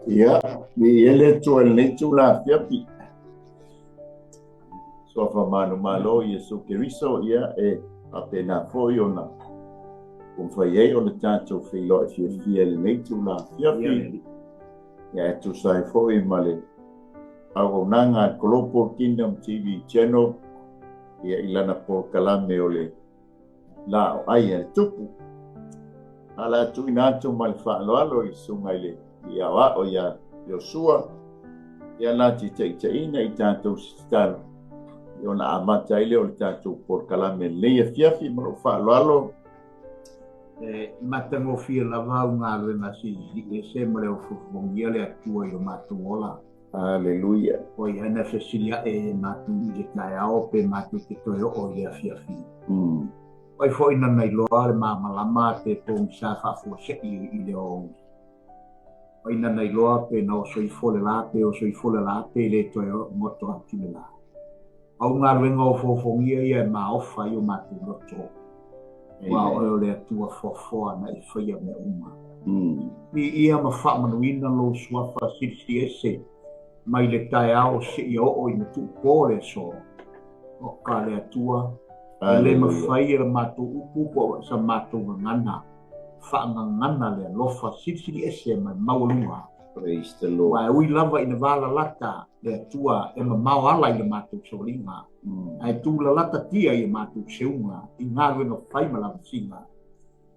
Ya, ele tuan letu la fiapi. So fa manu malo Yesu Keriso ya apena foi ona. Kung foi o le tato filo fia le letu la fiapi. Ya tu sai foi male. Au nanga Global Kingdom TV channel ya ilana por kalame ole Laoai A Le Tupu. Ala tu inato mal fa lo sungai le ia wa o ia Yosua ia la 𝚟𝚑𝚙𝚢𝚛 i tātou star i ona amata ile o le tātou por kalame leia fiafi ma o whaaloalo matangofia lava au ngā luenga si se ma leo fufongia le atua i o matungola. Aleluia. O i ana fesilia matu i le tai ao pe matu te toe o ia fiafi. O i fo ina nei loa le mamalama te tōng sa whafua se i le o. O ina nei loa pe na o soi fole lape o soi fole lape le toe o moto atu le la. Au ngā luenga o fofongia ia e maofa i o matu loto. Wa o le atua fofoa na i whaia me uma. Ni ia ma whamanuina lo suafa sirisi ese mai le tai ao se i o i na tupore so. O ka le atua. Le ma whaia le matu upu po sa matu ngana. Whaangangana le lofa sirisi ese mai maulunga. Praise the Lord. Wa ui lava ina wala lata le atua e ma mau ala i le matu solinga. Ai tu la lata tia i matu seunga i ngā ruenga whai ma lava singa.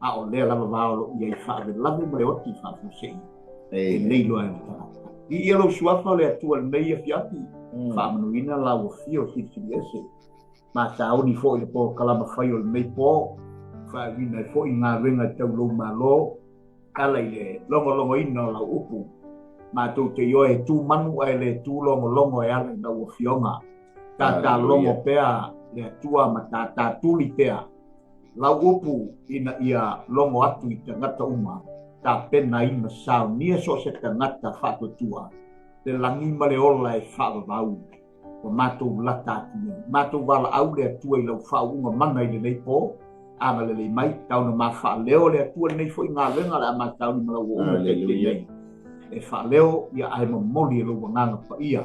A o lea lava wāolo i ai whaave lave ma le oti whaafu sei. E leilo ai mata. I ilo suafa le atua nei a fiati. Whaamanuina la o fio sirisi ese. Ma taoni fo i le po kalama whai o le mei po. Whaavina fo i ngā ruenga tau lo ma lo. Kala i le longo ina la upu. Ma tau te io e tu manu ai le tu longo e ale na o fionga. Tata longo pea le atua ma tata tuli pea. Lau upu ina ia longo atu i tangata uma. Ta pena i masao nia so se tangata whakatua. Te langi ma le ola e whakavau. O mātou lata atu. Mātou wala au le atua i lau whaunga mana i le leipo. Ama le mai tau na ma wha leo le atua nei fo i ngā lenga le ama tau ni mala o te nei. E wha leo ia ai mamoli e lau nganga pa ia.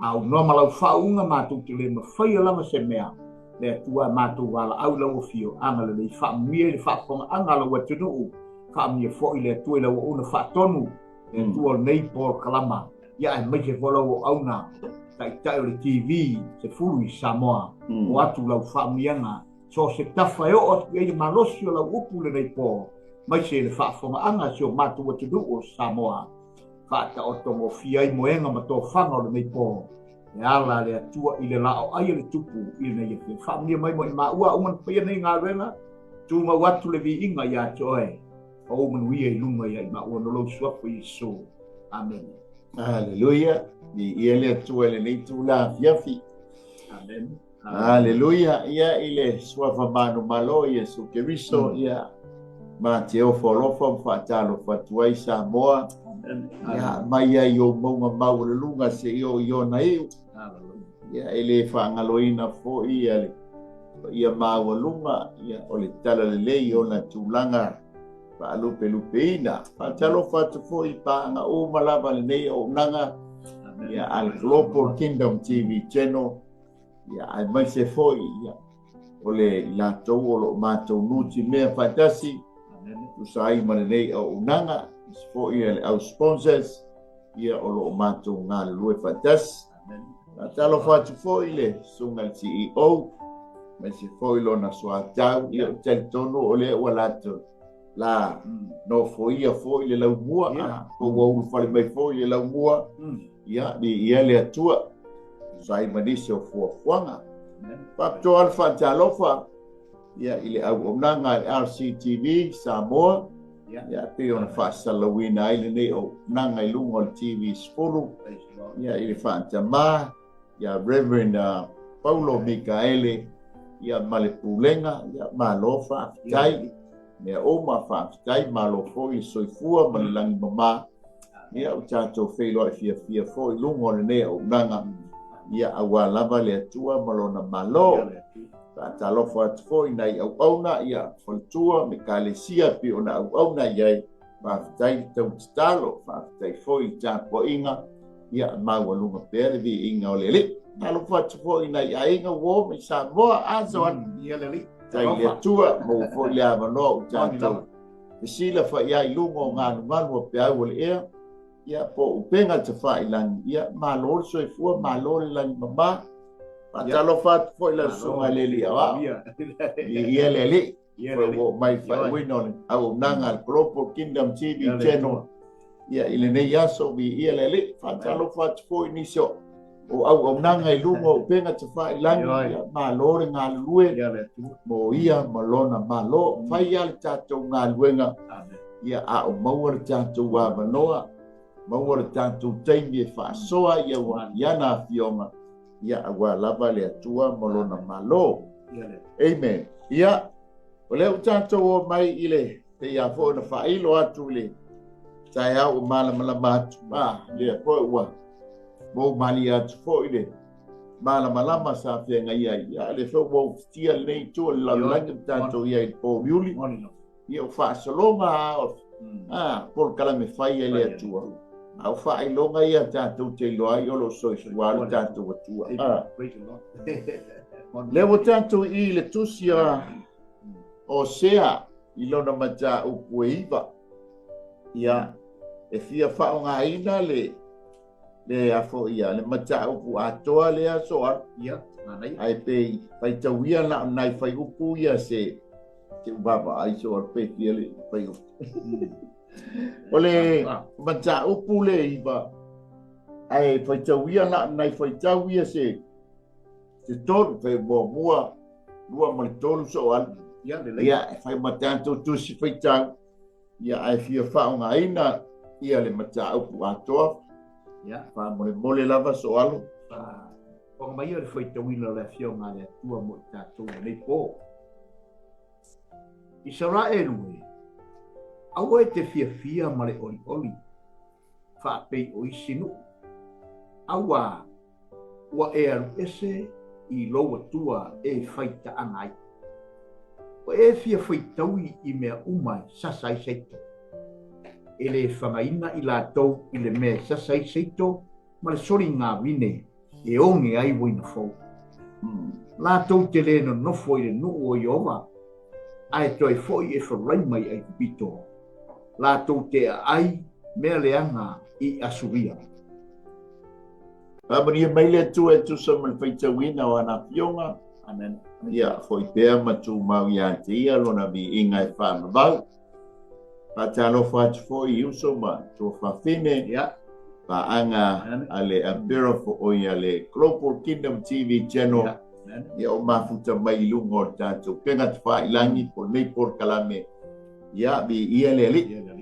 Au noa malau whaunga mātou te le ma whaia lama se mea. Le atua mātou wala au lau o fio. Ama le wha muia le wha konga anga lau atunu. Wha muia fo i le atua i lau o una wha tonu. Le atua nei por kalama. Ia ai mai se wala o auna. Tai o le TV se fulu i Samoa. O atu lau wha muianga. So se tafa e o e malosi o lau upu le nei po. Mai se le wha konga anga se o mātou atunu o Samoa. Fata o tongo fia i moenga ma tō whanga o le nei pō. E ala le atua i le Laoai A Le Tupu i le nei e whamia mai mo i maa ua uman pia nei ngā renga. Tu ma watu le vi inga i a toe. O uman wia i lunga i a i maa ua nolo suapu i so. Amen. Aleluia. Ni ia le atua le nei tu la fiafi. Amen. Aleluia. Ia i le suafa manu malo Yesu Keriso. Ia ma te o wholofa mwhatalo whatuai Samoa. Ya mai ai o maunga mau le lunga se i na iu. Ya ele whaangaloina fo ia mau lunga ia o le tala le lei o na tūlanga whaalupe lupeina. Whatalo whatu fo i pāanga o malava le nei o nanga ia al Global Kingdom TV channel. Ya ai mai se fo ia o le ilatou o lo mātou nuti mea whaitasi. Usai ma le nei o nanga. For ia au sponsors ia o lo mātou ngā lue whatas. Nā talo whatu fo i le sunga CEO. Me se fo i lo na soa tau ia o tali tono o le ua lato. La no fo ia fo i le lau mua. Ko wau whale mai fo i le lau mua. Ia le atua. Sai manise o fua fuanga. Whapto alfa talofa. Ia i le au omnanga RCTV Samoa. Ya pe ona whaasalawina ai le nei o nanga i lunga o TV spolu. Ya i le whaantama. Ya Reverend Paulo Mikaele. ia male pulenga ia malo fa'afetai mea oma fa'afetai malo foi soifua ma le lagi mamā ia o tatou feiloa'i fiafia fo'i luga o lenei aunaga ia auā lava le atua ma lona malo fa'atalofa atu fo'i nai au'auna ia faletua me kalesia pe ona au'auna i ai fa'afetai tautatalo fa'afetai fo'i tapua'iga ia maualuga pea le vi'iga o le ali'i talofa atu fo'i nai aiga ua mai Samoa aso ia le li tai le atua mo fo'i le avanoa o tatou e sila faiai luga o galugalu o pe au o le ea ia po upenga te fa'ilagi ia malo le soifua malo le lagi mamā fa'atalofa atu fo'i le suga le li'aa'o ia le ali'i ua mai fa'auina o le auaunaga le Global Kingdom TV Channel ia i lenei aso ia le ali'i fa'atalofa atu fo'i nisi o auaunaga i luga o upenga te fa'ilagi ia malo le galulue mo ia ma lona malo fai ia le tatou galuega ia a'o maua le tatou avanoa maua le tatou taimi e fa'asoa ia ua iana afioga ia auā lava le atua ma lona malo amen ia o lea o tatou o mai i le peia fo'i na fa'ailo atu i le taeao o malamalama atu lea fo'i ua mo mali atu fo'i le malamalama sa feagaia ia le fo'i ua ufitia lenei tua le lalolagi tatou ia i le pomiuli ia o fa'asologa aofi polokalame fai ai le atua au fa'ailoga ia tatou te iloa ai o lo soifua le tatou atua le ua tatou i le tusi o sea i lona mataupu e iva ia e fia fa'aogāina le afo ia le mataupu atoa lea so'alu ia ai pei faitauia la'onai fai upu ia se vava'ai so'alu pei fia le fai upu o le mataupu le iva ai faitauia la'onai faitau ia se tolu fai muamua lua ma le tolu so'alu ia e fai matatou tusi faitau ia ai fia fa'aogāina ia le mataupu atoa ia fa'amolemole lava so'alu o mai le faitauina le afioga le atua mo i tatou nei po Israelu aua e te fiafia ma le oli'oli fa'apei o isi nu'u aua ua e alu ese i lou atua e faita'aga ai o e fia faitaui i mea uma sasa ai seito e le fagaina i latou i le mea sasa ai seito ma le soli gavine e oge ai uina fou latou te lē nonofo i le nu'u o Iova ae toe fo'i e falai mai ai pipito latou te a'ai mea leaga i asuria Maria mai le atua e tusa ma le faitauina o ana fionga amen ia foi pea ma tu mau ia te ia lona vi'iga e fa'amavau fa'atalofa atu fo'i i uso ma tua fa'afine ia fa'aga a le abera fo'oi a le Global Kingdom TV Channel ia o mafuta mai i luga o le tatou pega te fa'ailangi po nei polokalame ia vi'ia le ali'i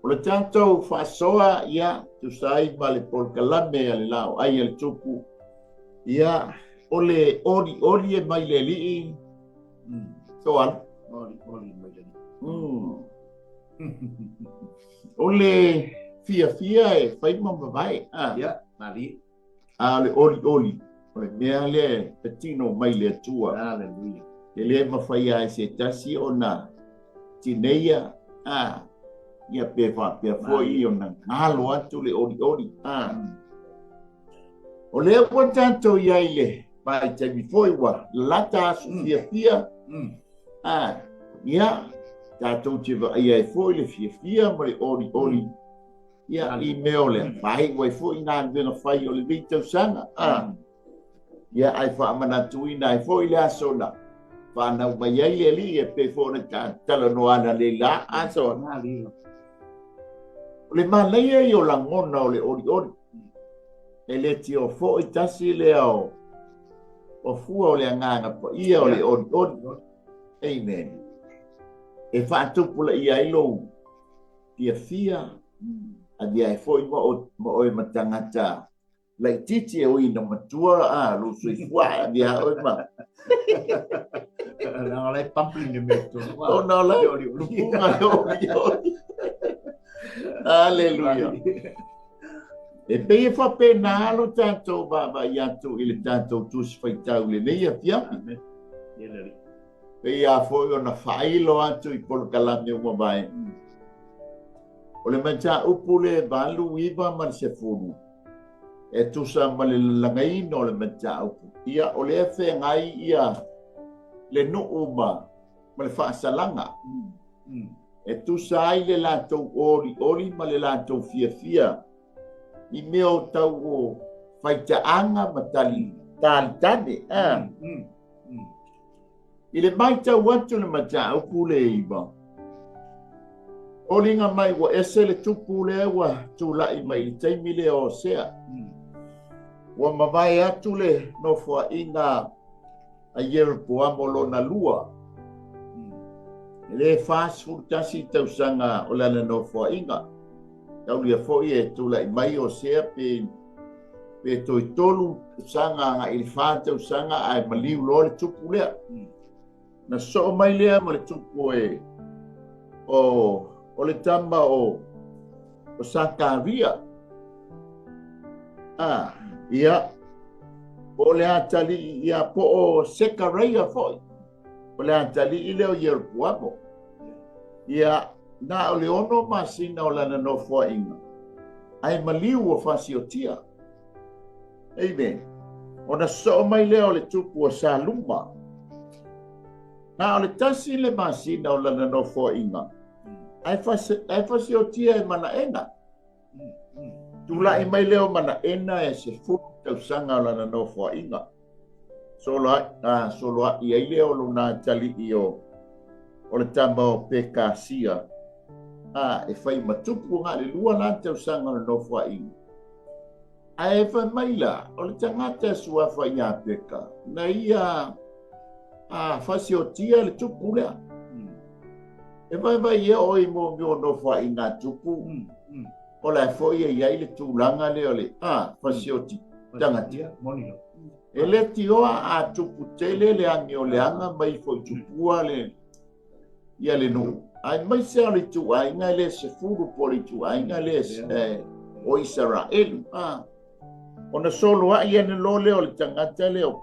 o le tatou fa'asoa ia tusai ma le polokalame a le Laoai A Le Tupu ia o le oli e mai le ali'i soalu oli mai le o le fia e fai mamavae ia mali a le oli o le mea le petino mai le atua haleluia e le mawhai ai se tasi o na tineia ia pe fa'apeafoi o na ngalo atu le oli o le ua tatou iai le paitaimi foi ua lata asu fiafia ia tatou te va'ai ai foi le fiafia ma le oli ia i mea o le fai wai foi galuega fai o le veitausaga ia ai fa'amanatuina ai foi le asona fa'anau mai ai le ali'i e pe fo na talanoana le la asona o le malai ai o lagona o le oli e le tio fo'i tasi lea o fua o le agaga pa'ia o le oli amen e fa'atupu la'i ai lou fiafia adia e fo'i ma o e matangata lai titi e oi na matua lu sui fua dia oi ma na lai pampling de meto o na la lu punga yo aleluia e pe fa pe na lo tanto ba ya tu il tanto tu sfaitau le nei afia pe ya fo yo na failo atu I pol kalame mo bai o le mancha upule balu iba man se funu e tu sa male langai no le mancha upu ia o le fe ngai ia le no uma male fa salanga e tu sa ile la to oli male la to fia I meo tau o faitaanga matali tane ile mai tau watu le mancha upu le iba Olinga mai wa ese le tupu le wa tu lai mai taimi le o sea. Wa mawai atu le no fua inga a yeru puamo lo na lua. Le fast food tasi tau sanga o lana no fua inga. Tau lia foi e tu lai mai o sea pe toi tolu sanga nga ilifante sanga ai maliu lo le tupu lea. Na so mai lea ma le tupu e o le tamba o 𝚟𝚒𝚍𝚎 ia o le atali ia po o 𝚟𝚒𝚍𝚎 foi o le atali I leo ierupuamo ia na o le ono masina o lana nofoaʻiga ai maliu o fasiotia amen ona soʻo mai lea o le tupu o saluma na o le tasi le masina o lana nofoaʻiga ai fasiotia e manaʻena tulaʻi mai leo manaʻena e se fulu tausaga o lana nofoaʻiga soloaʻi ai lea o lona taliʻi o le tama o pekasia e fai matupu galelua la tausaga o le nofoaʻiga ae fai mai la o le tagata e suafa iā peka na ia fasiotia le tupu lea e vai ia o I mo nofoaʻiga tupu o le foʻi e iai le tulaga lea o le fasioti tagatia e le tioa a tupu tele le agi o leaga mai foʻi tupua le ia le nuu ai mai se o le tuaiga le sefulu po le tuaiga le o Isaraelu ona soloaʻi ane lo lea o le tagata le o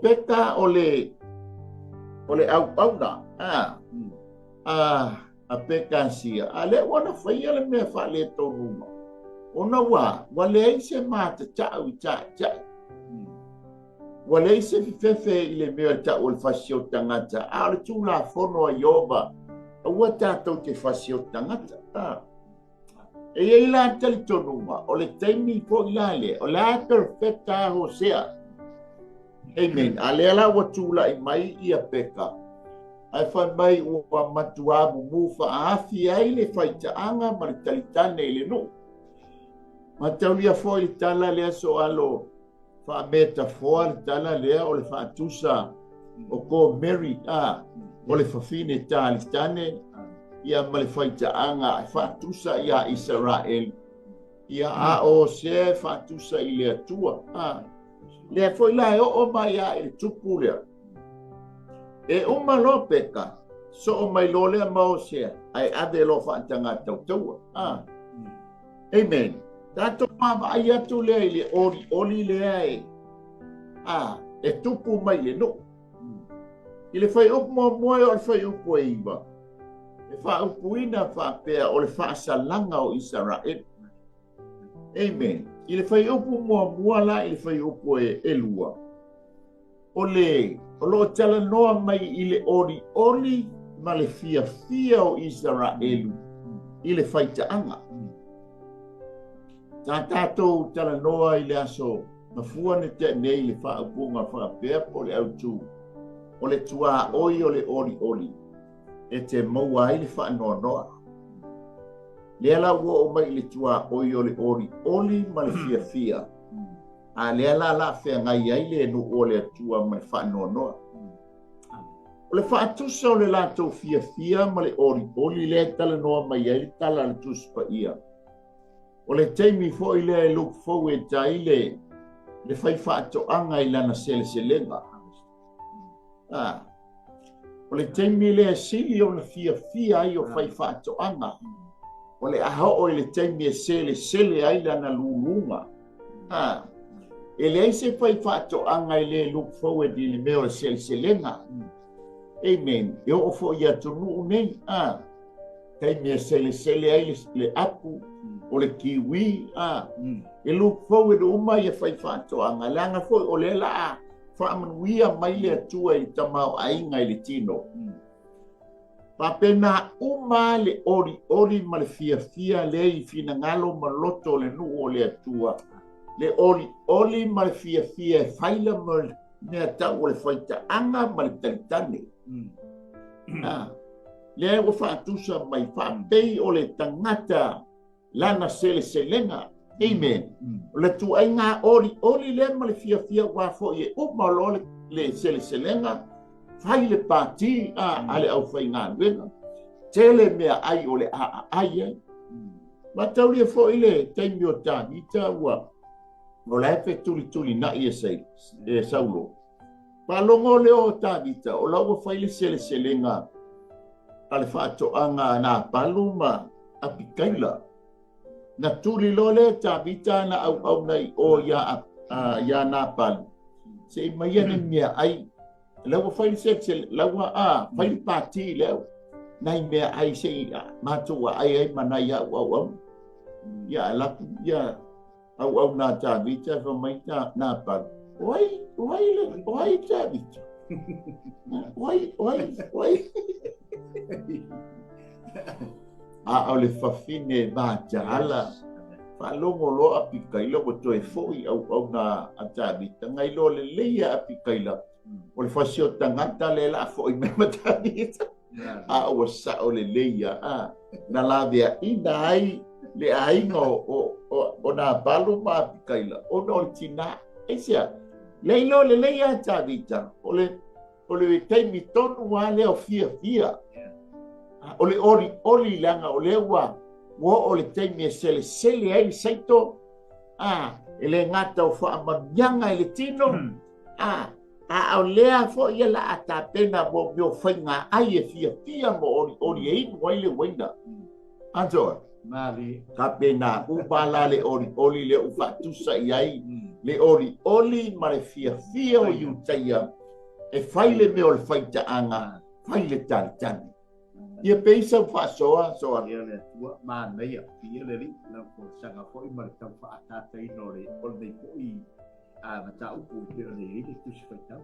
peka o le auauna a pekasia a le ona faia le mea faaletonuma ona ua leai se matataʻu I taʻitaʻi ua leai se fefefe I le mea taʻu o le fasio tagata o le tulafono a Iova ua tatou te fasio tagata e iai la talitonuma o le taimi foʻi la lea o le a perfecta Hosea amen a lea la ua tulaʻi mai ia peka ai fai mai ua matua mumu faaafi ai le faitaʻaga ma le talitane I le nuu mataulia foʻi le tala lea soalo faametafoa le tala lea o le faatusa o ko Mary o le fafine talitane ia ma le faitaʻaga e faatusa iā Isarael ia o se faatusa I le atua lea foʻi la e oo mai iā I le tupu lea e uma lo peka so mai lo lea ma o sea ai ade lo faataga tautaua amen tatou mavaai atu lea I le oli lea e tupu mai le nuu I le faiupu moamoe o le faiupu e iva e faaupuina faapea o le faasalaga o Isarael amen I le faiupu muamua la I le faiupu e lua o loo talanoa mai I le oli ma le fiafia o Isaraelu I le faitaʻaga tatou talanoa I le aso mafua ne teʻenei I le faaupuga faapea po le autū o le tuāoi o le oli e te maua ai le faanoanoa lea la ua o mai I le tuāoi o le oli ma le fiafia a lea la laafeagai ai le nuu o le atua ma le faanoanoa o le faatusa o le latou fiafia ma le oli lea talanoa mai ai le tala le tusipaia O le taimi fo i le look forward tai le fai whaatoanga I lana sele-selenga. O le taimi le sili o na fia ai o fai whaatoanga. O le aho o le taimi e sele ai lana lulunga. E le aise fai whaatoanga I le look forward I le meo le sele-selenga. Amen. E o fo ia tunu nei. Taimi e sele ai le apu. O le kiwi, e look forward uma ia fai whaatoanga. Leanga foi o le la whaamanuia mai le atua I tamau ainga I le tino. Papena uma le ori ma le fia le I fina ngalo ma loto le nuu o le atua. Le ori ma le fia e whaila ma mea tau o le whaitaanga ma le talitane. Le ego whaatusa mai whaapei o le tangata lana sele-selenga. Amen. Le tu ai ngā ori le ma le fia wafo I e uma lo le sele-selenga. Fai le pāti ale au fai ngā nuenga. Tele mea ai o le ai ai. Matau lia fo I le taimi o tāmita ua. O la efe tuli na I e saulo. Palongo le o tāmita. O lau fai le sele-selenga. Ale whaatoanga nā paluma apikaila. Na tuli lole tāmita na au nei o ia nā palu. Se mai ane mea ai. Lawa fai se lawa fai pati leo. Nai mea ai se matua ai mana ia au. Ya la ya au na tāmita fa mai nā palu. Oi tāmita. Oi. O le whawhine mā jahala. Whalongo lo apikaila o toi foi au na atamita. Ngai lo le leia apikaila. O le whasio tangata le la foi me matamita. O sa o le leia. Na la vea ina ai le ainga o na palo mā apikaila. O no le tina. Eisia. Leilo le leia atamita. O le teimi tonu wa leo fia. O le ori langa o le ua o le taimi e sele ai saito e le ngata o whaamanyanga I le tino o lea fo ia la atapena mo mio whainga ai e fia mo ori e inu ai le waina antoa ka pena upala le ori le ufatusa I ai le ori ma le fia o iutaia e whaile me o le whaitaanga whaile talitani. Ia peisa whasoa Ia le tua mānei a pia le ri na ko sanga foi ma le tau whaatata I no le o nei poi ma tau ko te o nei le tusi whaitau.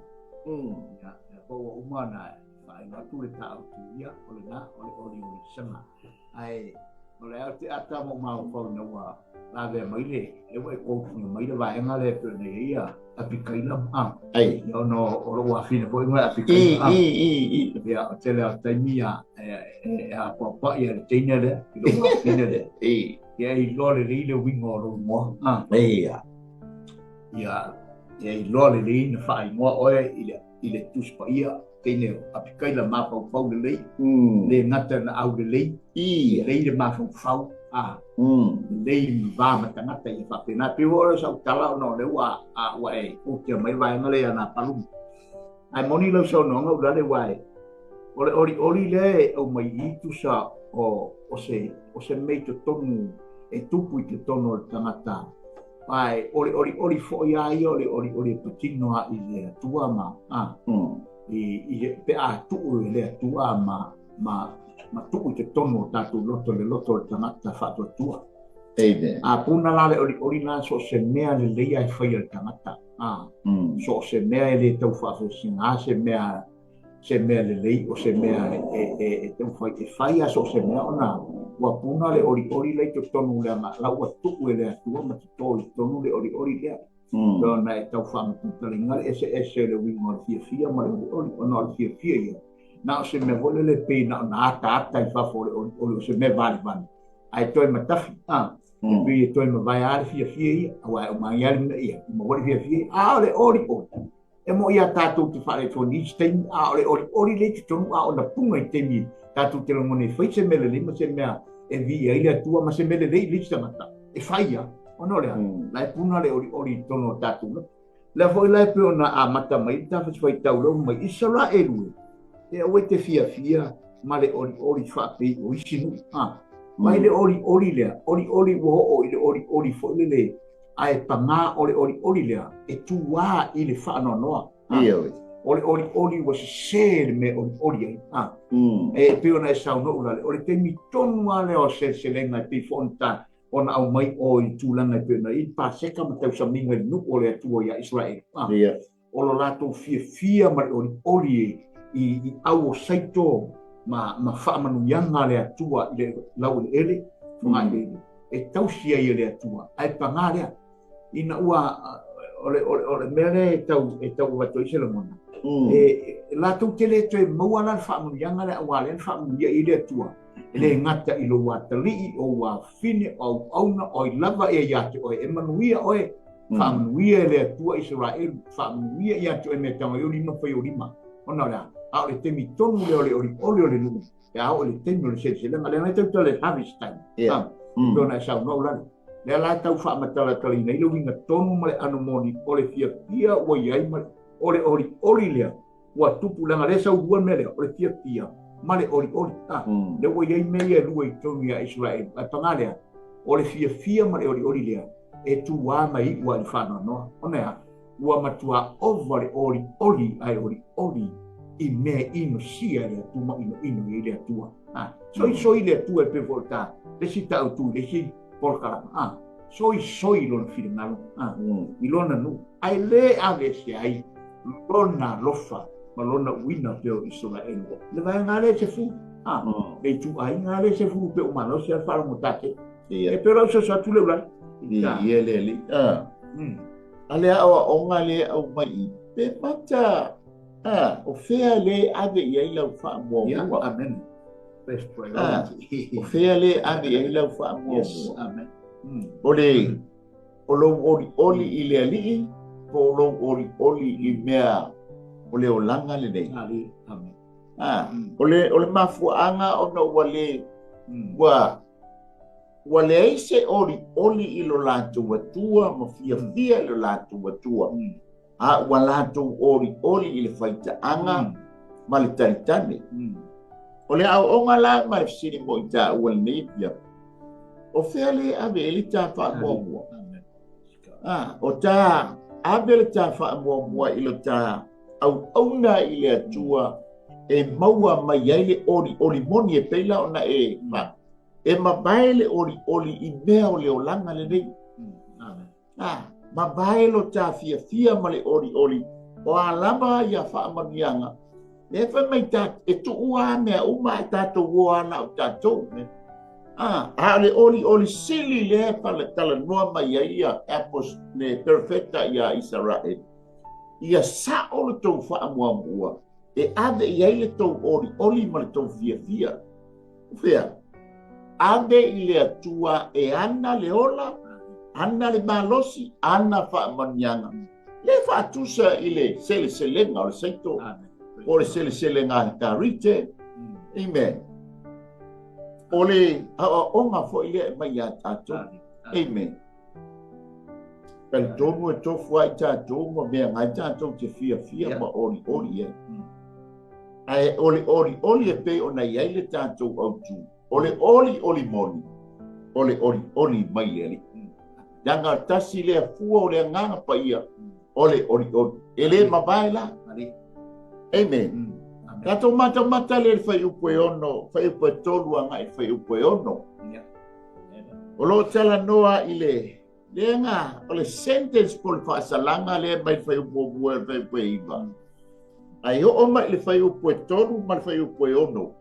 Ia ko o umana whae ngatu le tau tu ia o le nga o le sanga. Ai o le au te ata mo mau kau na ua la vea mai le e wai koupunga mai le vaenga le pe nei ia apikaila ai yo no o lo afina foi ngā apikaila ia o te lea taimia a papa ia le teina le I lo afina le ia I lo le le winga o lo mo ia I lo le na whai moa oe I le tuspa ia teine apikaila ma pau le le ngata na au le le ma pau Lei va matangata I whapena pe ora sa tala no le wa e o te mai vai ngale ana palu ai moni lo so no ngau le wai ori le o mai I tu sa o se mei to tonu e tupu I te tono le tangata ai ori fo ia I ori patino I le tua ma I pe tu le tua ma tuku te tono tatu loto le tangata whātua tua. Amen. Puna la le ori na so se mea le leia I whaia le tangata. So se mea le tau whawhesinga, se mea le lei o se mea e tau whaia so se mea ona. Wa puna le ori lei to tonu le anga, lau a tuku le atua ma te toi tonu le ori lea. Dona e tau whaamatuta le ngare ese le wingo le fia ma le ori ona le fia ia. Na se me vole le pe na ata I whafo o se me vale. Ai toi matafi, pe toi ma vai ale fia ia, awa o mai ale na ia, ma vole fia ole ori. E mo ia tātou te whare tōni each time, ori le te tonu o na punga I temi, tātou te langone whai se mele lima se mea e vi ia tua ma se mele lei le tamata. e faia ono le lai puna le ori tono tatu le foi lai pe ona a mata mai ta foi tau lo mai Israel e o te fia ma le ori fa pe o sinu mai le ori le ori wo o le ori foi le ai panga ori le e tua i le fa no ori was share me ori e pe ona sa no ori te mi tonu ale o se lenga te fonta ona au mai o i tūlanga pe na i pa seka ma tau sa minga nu o le tua ia Israel o lo lato fia ma ori i au saito ma fa manu yanga le tua le lau le ele funga e tau sia i le tua ai panga le ina ua ole mere tau watu i sele mona e lato tele te maua la fa manu yanga le wa le fa manu i le tua le ngata i lo watali o wa fine o auna o lava e yatu o emanuia o fa manuia le tua Israel fa manuia yatu e me tanga yo lino fa yo lima ona la a le temi tonu le ole nu e a ole temi le se le ngale te tole harvest time dona sa no la le la tau fa matala tali nei lo winga tonu male anomoni ole fia o yai ma ole le wa tupu la ngale sa u mele ole fia male ori le wo yai me ia lu i tonu ya Israel a pangale ole fia male ori le e tu wa mai wa i fa no ona wa matua over ori ai ori i me ino sia le tuma ino i le tua so i le tua pe volta le si tau tu le si porca so i lona filingalo i lona nu ai le ave si ai lona lofa ma lona wina pe o Israel le vai ngale se fu le tu ai ngale se fu pe o malo si al faro motate e però so tu le ula le ale o ngale o mai pe mata o fea le ave i lau wha mua mua. Amen. O fea le ave i lau wha mua mua. Amen. O lo ori i le alii, o lo ori i mea o le o langa le nei. Amen. O le mafuanga o no wale wale eise ori i lo latu watua, ma fia lo latu watua. Walato ori i le faitaanga ma le taitane. O le au onga la ma le fisiri mo i ta ua nei pia. O fea le ave e le ta wha mua. O ta ave le ta wha mua i lo ta au auna i le atua e maua mai ai le ori moni e peila ona e mabae le ori i mea o le olanga le nei. Ma baelo ta fia ma le ori o alama ia fa manianga e fa mai ta e tu ua mea uma e tato ua na o tato le ori sili le pa le tala noa mai ia apos ne perfecta ia Israel ia sa o le tau fa mua e ave ia le tau ori ma le tau fia ave i le atua e ana le ola ana le malosi, ana fa manianga. Le fa tusa i le sele o le saito. O le sele ngā tarite. Amen. O le onga fo i le mai a tato. Amen. Pele tomu e tofu ai tato, ma mea ngai tato te fia ma ori e. Ai ori e pe o na iai le tato au tu. O le ori moni. O le ori mai e li. Yanga tasi le fua o le nganga pa ia. Ole ori. Ele mabai la. Amen. Kato mata le fai upo e ono. Fai upo e tolu anga i fai upo e ono. O lo tala noa i le nga. O le sentence po le whaasalanga le mai fai upo bua e fai upo e iwa. Ai o mai le fai upo e tolu ma le fai upo e ono.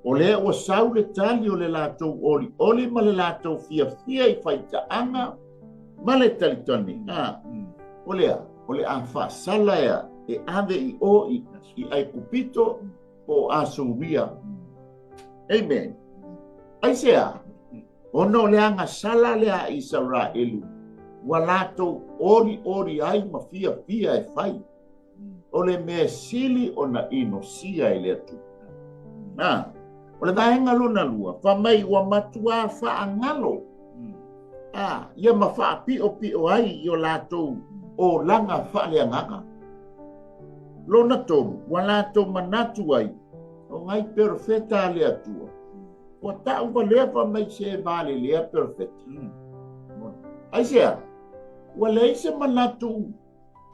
O le o sau le tali o le lātou ori ma le lātou fia i whaitaanga ma le talitoni. O le a whaasala e ave i ai kupito o a suria. Amen. Ai sea, ono le anga sala le a Israelu. Wa lātou ori ai ma fia e whai. O le mea sili o na ino sia i le atu. O le vaenga luna lua, whamai wa matua whaangalo. ia mawhaapi o ai i o lātou o langa whaaleanganga. Lona tonu, wa lātou manatu ai, o ngai perfeta le atua. Wa tau wa lea pa mai se vale lea perfeta. Ai sea, wa lea se manatu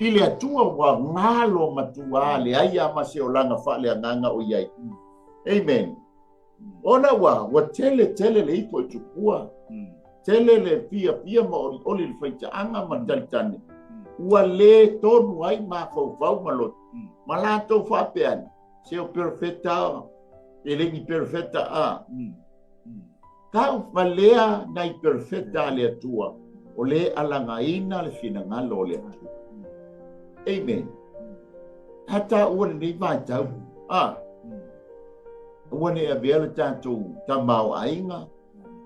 i le atua wa ngalo matua le ai ama se o langa whaaleanganga o iai. Amen. Ona wa tele le ipo i tukua. Tele le pia ma oli le whaitaanga ma talitane. Ua le tonu ai ma fau malot. Ma lātou whapeani. Se o perfeta, e lengi perfeta a. Tau whalea nai perfeta le atua. O le alangaina le finangalo le atua. Amen. Hata ua ni vai tau. Ua ni a vea le tātou tamau ainga.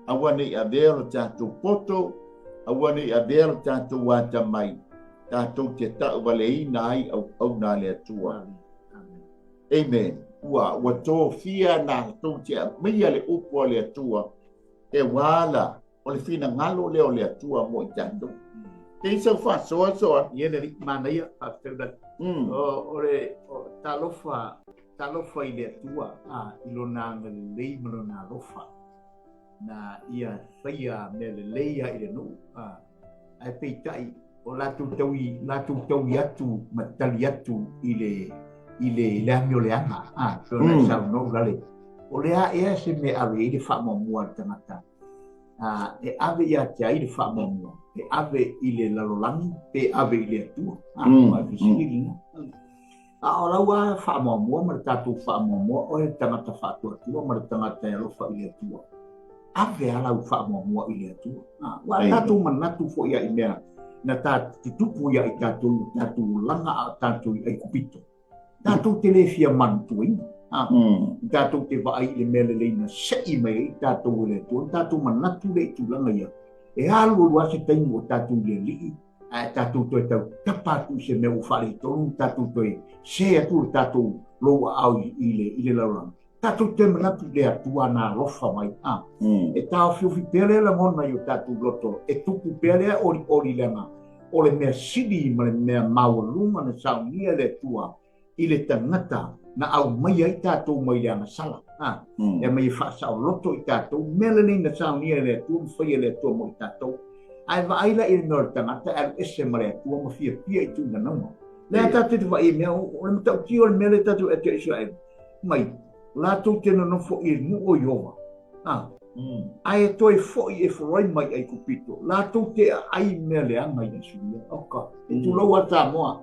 Ua ni a vea le tātou poto. Ua ni a vea le tātou wata mai. Tātou te tau waleina ai au nā le atua. Amen. Ua tō fia nā tō te mia le upo le atua. E wala. O le fina ngalo leo le atua mo i tātou. Te isa wha soa. Ia le rik mana ia. O le talofa i le atua. Ilo nā ngalei malo nā lofa. Na ia whaia me le leia i le nuu. Ai peitai. O lātou tau i atu, matali atu i le amio le anga. So lai sau no lale. O le a ea se me awe i le whamamua tangata. E ave i a te ai le whamamua. E ave i le lalolangi, pe ave i le atua. Mai visingi. O lau a whamamua, ma le tātou whamamua, o e tangata whātua atua, ma le tangata e alofa i le atua. Ave a lau whamamua i le atua. Wa tātou manatu fo ia i mea. Na tātou tupu ia i tātou langa a tātou i kupito. Tātou te le fia mantu ina. Tātou te vai le mele leina sei mai i tātou le tua. Tātou manatu le i tūlanga ia. E alu lua se tainu o tātou le lii. Tātou toi tau tapatu se mea ufare tonu. Tātou toi se atu tātou loa au i le lauranga. Tātou te manatu le atua nā rofa mai. E tāo whiwhi pere la ngona i o tātou loto. E tupu pere ori langa. O le mea sidi ma le mea maurunga na saunia le tua. I le tangata na au mai ai tātou mai le angasala. E mai whaasa o loto i tātou. Melani na saunia le tua. Mwhai le tua mo i tātou. Ai waaila i le mea le tangata. Ai ese ma le tua. Ma fia pia i tūna nama. Lea tātou te wai mea. O le matau ki o le mea le tātou e te Israel. Mai. Lātou te nonofo i mu o Iova. Ai e toi fo i e wharai mai ai kupito. Lātou te ai mea le anga i asuria. Oka. E tu lau ata moa.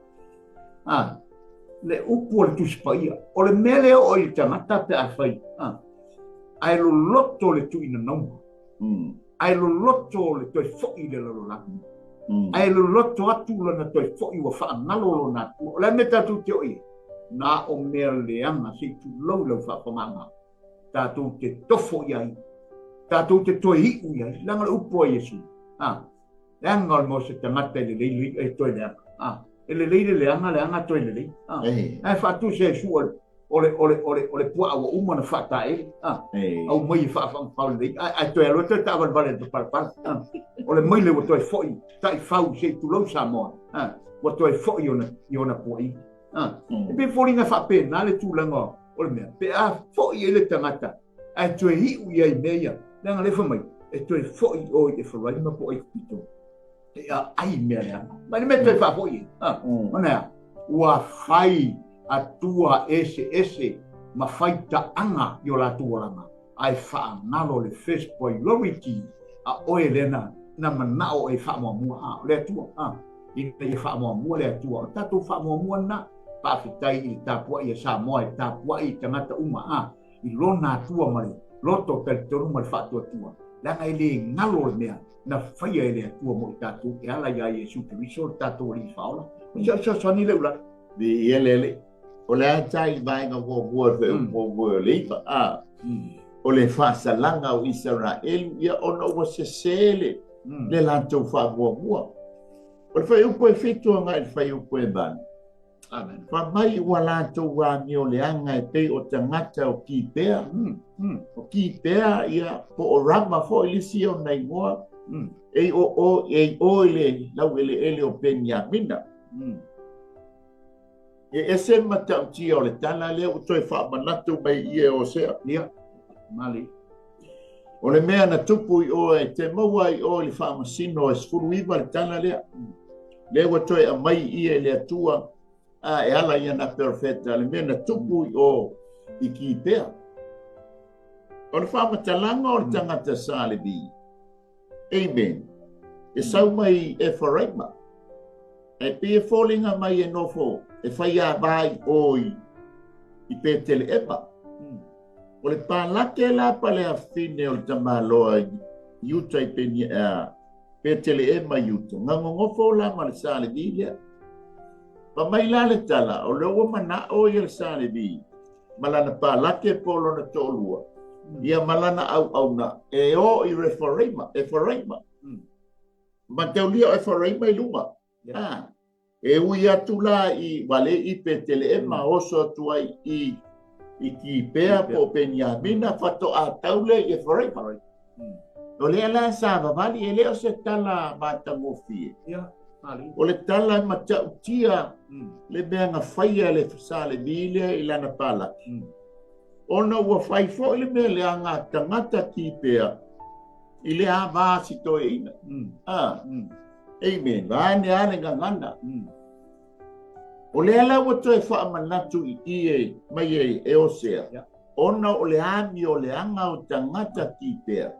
Le upu o le tuspaia. O le mea leo o i tangata pe a whai. Ai lo loto le tu ina nauma. Ai lo loto le toi fo i le lalolaki. Ai lo loto atu lana toi fo i wa wha ngalo lo natu. O le me tatu te oi. Na o mea leanga se tu lau whapamanga. Tātou te tofo iai. Tātou te toi hiu iai. Langa le upo a Yesu. Leanga o mo se tangata le lei e toi leanga. E le lei leanga toi le lei. Ai whatu se su o le pua awa umana whata e. Au mai whafang pau le lei. Ai toi alo toi tawan vale to parpar. O le mai le wa toi foi. Tai whau se tu lau Samoa. Wa toi foi i ona pua i. E pe fōringa whape nā le tūlanga o le mea. Pe a fōi e le tangata. Ai tue hiu i ai mea. Nanga le whamai. E tue fōi o i e wharai ma po ai kupito. E a ai mea lea. Ma le mea tue wha fōi. Manea. Ua whai a tua ese. Ma whai ta anga i o la tuaranga. Ai wha ngalo le first priority. A oe lena. Na manao e wha mua. Lea tua. I te wha mua lea tua. Tato wha mua na. Pafitai i tāpua i a Samoa i tāpua i tangata uma i lona tua mare loto talitoru mare whaatua tua langa i le ngalo le mea na whaia i le atua mo i tātou e ala ia Yesu Keriso tātou ri whaola sa sani le ula di ele o le atai vai nga wō wō leipa o le whaasalanga o Israel ia ona ua sesele le lantou whaamua o le whai upo e whitua ngai le whai upo e bani. Amen. Fa mai ua lātou wā mio leanga e pei o tangata o ki pēa. O ki pēa ia po o rama fo i lisi o nei ngoa. o ele lau ele o Benjamina. Ese matau tia o le tala le o toi whaamanatu mai ia o sea. Ia, mali. O le mea na tupu i o e te maua i o le whaamasino e sfuru iwa le tala lea. Le wa toi a mai ia le atua e ala ia na perfecta. Le mea na tupu i o i ki pea. O le whaamatalanga o le tangata sa le bi. Amen. E sau mai e wharaima. E pia fōlinga mai e nofo. E whai a vai oi i pe tele epa. O le pālake la pale a whine o le tamaloa iuta i pe tele ema iuta. Ngango ngofo la ma le sāle vi lea. Pa mai la le tala o le ua mana o i le sāle vi. Malana pālake polo na tōlua. Ia malana au na. E o i refereima. E wharaima. Ma teo lia e wharaima i lunga. E ui atu la i wale i pe tele ema oso atua i ki pea po Benjamina whato a taule i e whareima. O lea la sa vavali e leo se tala mātangofie. O le tala matau tia le mea nga whaia le whasale vile i lana pala. Ona ua whai fo i le mea le anga tangata ki pea i le a vāsi toe ina. Amen. Vāne ane ngangana. O le ala wa toi whaamanatu i ie mai e osea. Ona o le ami o le anga o tangata ki pea.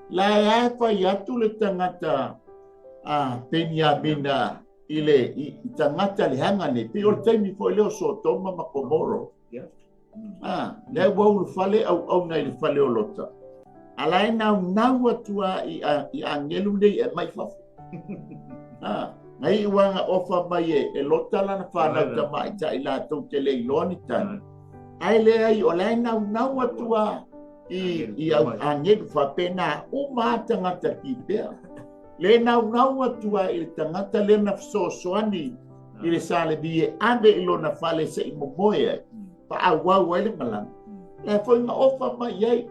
La e whai atu le tangata Benjamina i le tangata le hangane. Pe o le taimi fo i leo so toma makomoro. Le wau le fale au nei le fale o lota. Ala e nau atua i angelu nei e mai fafu. Ngai wanga ofa mai e lota lana whanau ta mai ta i la tau te lei loani tani. Ai le ai o lai nau atua i au angelu whapena o maa tangata ki pea. Le nau atua i le tangata le na fsosoani i le sale bie ande i lona whale se i momoe pa au wau ai le malanga. Le whainga ofa mai ai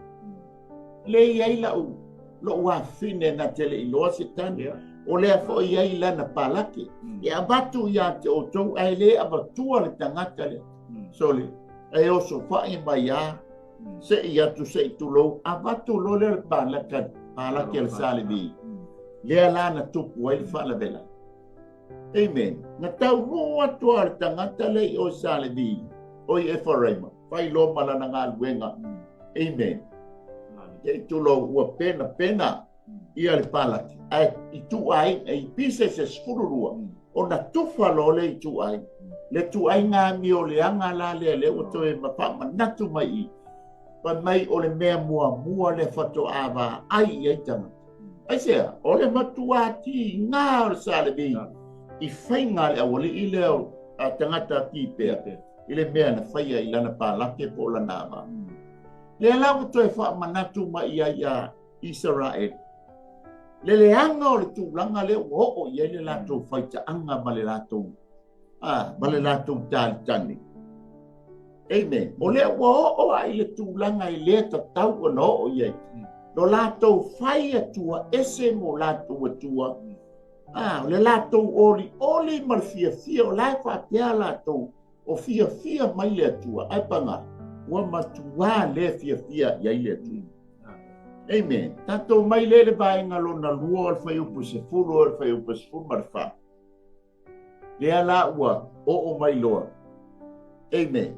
le iai lau lo ua fine na tele i loa se tani. O lea fo ia i lana palake. E abatu ia te o tau ai le abatua le tangata le. Soli, e oso whae mai a, se i atu se i tulou, abatu lo le palake le sale vi. Lea lana tupu ai le whala vela. Amen. Nga tau mo atua le tangata le i o sale vi. Oi e whareima. Whai lo malana ngā luenga. Amen. Ke tulou ua pena. Ia le palaki. I tu ai, i pise se sfururua. O na tufa lo le i tu ai. Le tu ai ngā mi o le anga la le o to e mapama natu mai i. Pa mai o le mea mua le whato awa ai i eitanga. Ai sea, o le matua ti ngā o le sale bi. I whainga le awali i leo tangata ki pea. I le mea na whaia i lana palake po la nama. Le lau to e wha manatu mai i a Israel. Le anga o le tūlanga le o ia le lātou whaita anga ma le lātou. Ma le lātou tani. Amen. O le o ai le tūlanga i le tatau ana o ia. No lātou whai atua ese mo lātou atua. Le lātou oli ma le fia o lai whakea lātou o fia mai le atua. Ai panga, ua matua le fia iai le atua. Amen. Tato mai lele vai ngalo na lua al fai upu se furu al fai upu se furu marfa. Le ala ua o mai loa. Amen.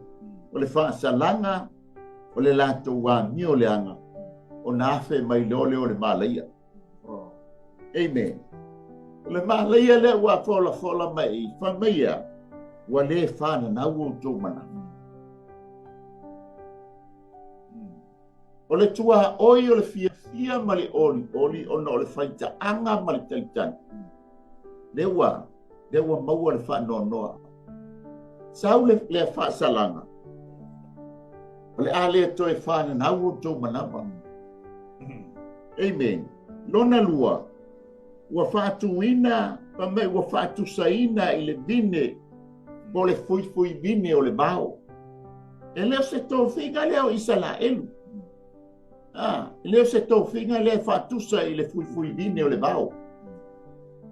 O le wha salanga o le lato wa mi o le anga. O na afe mai lole o le malaia. Amen. O le malaia le ua fola mai. Wha maia ua le whana na ua uto mana. O le tua oi o le fia ma le oli ona o le whaita anga ma le taitani. Le ua maua le wha noa. Sau le wha salanga. O le ale toi whana na ua tō manama. Amen. Lona lua, ua whaatuina, pa mai ua whaatusaina i le vine, mo le fui vine o le bao. E leo se tō whiga leo i sala elu. leo se tō whinga le whātusa i le fui vine o le vau.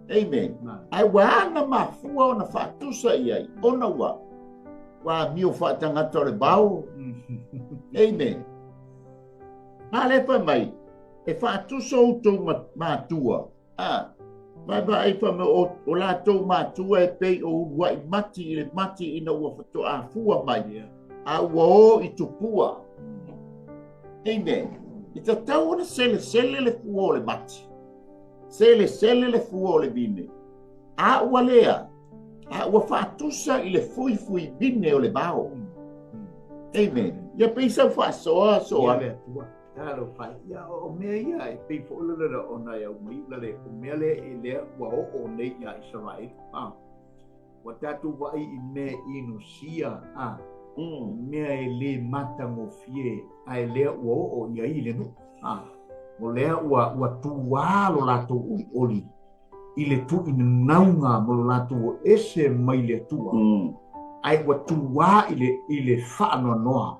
Amen. Ai wana mafua o na whātusa i ai, ona ua. Wa mio whātangata o le vau. Amen. Nā le pa mai, e whātusa o tō mātua. Mai ba ai pa me o la tō mātua e pei o ua i mati i le mati ina ua whato a fua mai. A ua o i tupua. Amen. I ta tau ona sele le fua o le mati. Sele le fua o le vine. A ua lea. A ua whaatusa i le fui vine o le bao. Amen. Ia peisa whaasoa soa. Talo fai ia o mea ia e pei fo'olera ona ia umaila le o mea le e lea ua o nei ia Israel. Wa tatu wai i mea inu sia. Mea e le mata mo fie a e lea ua o ia i le no. O lea ua tuā lo lato oli i le tu ina naunga mo lo lato o ese mai le tua. Ai ua tuā i le whaanoa noa.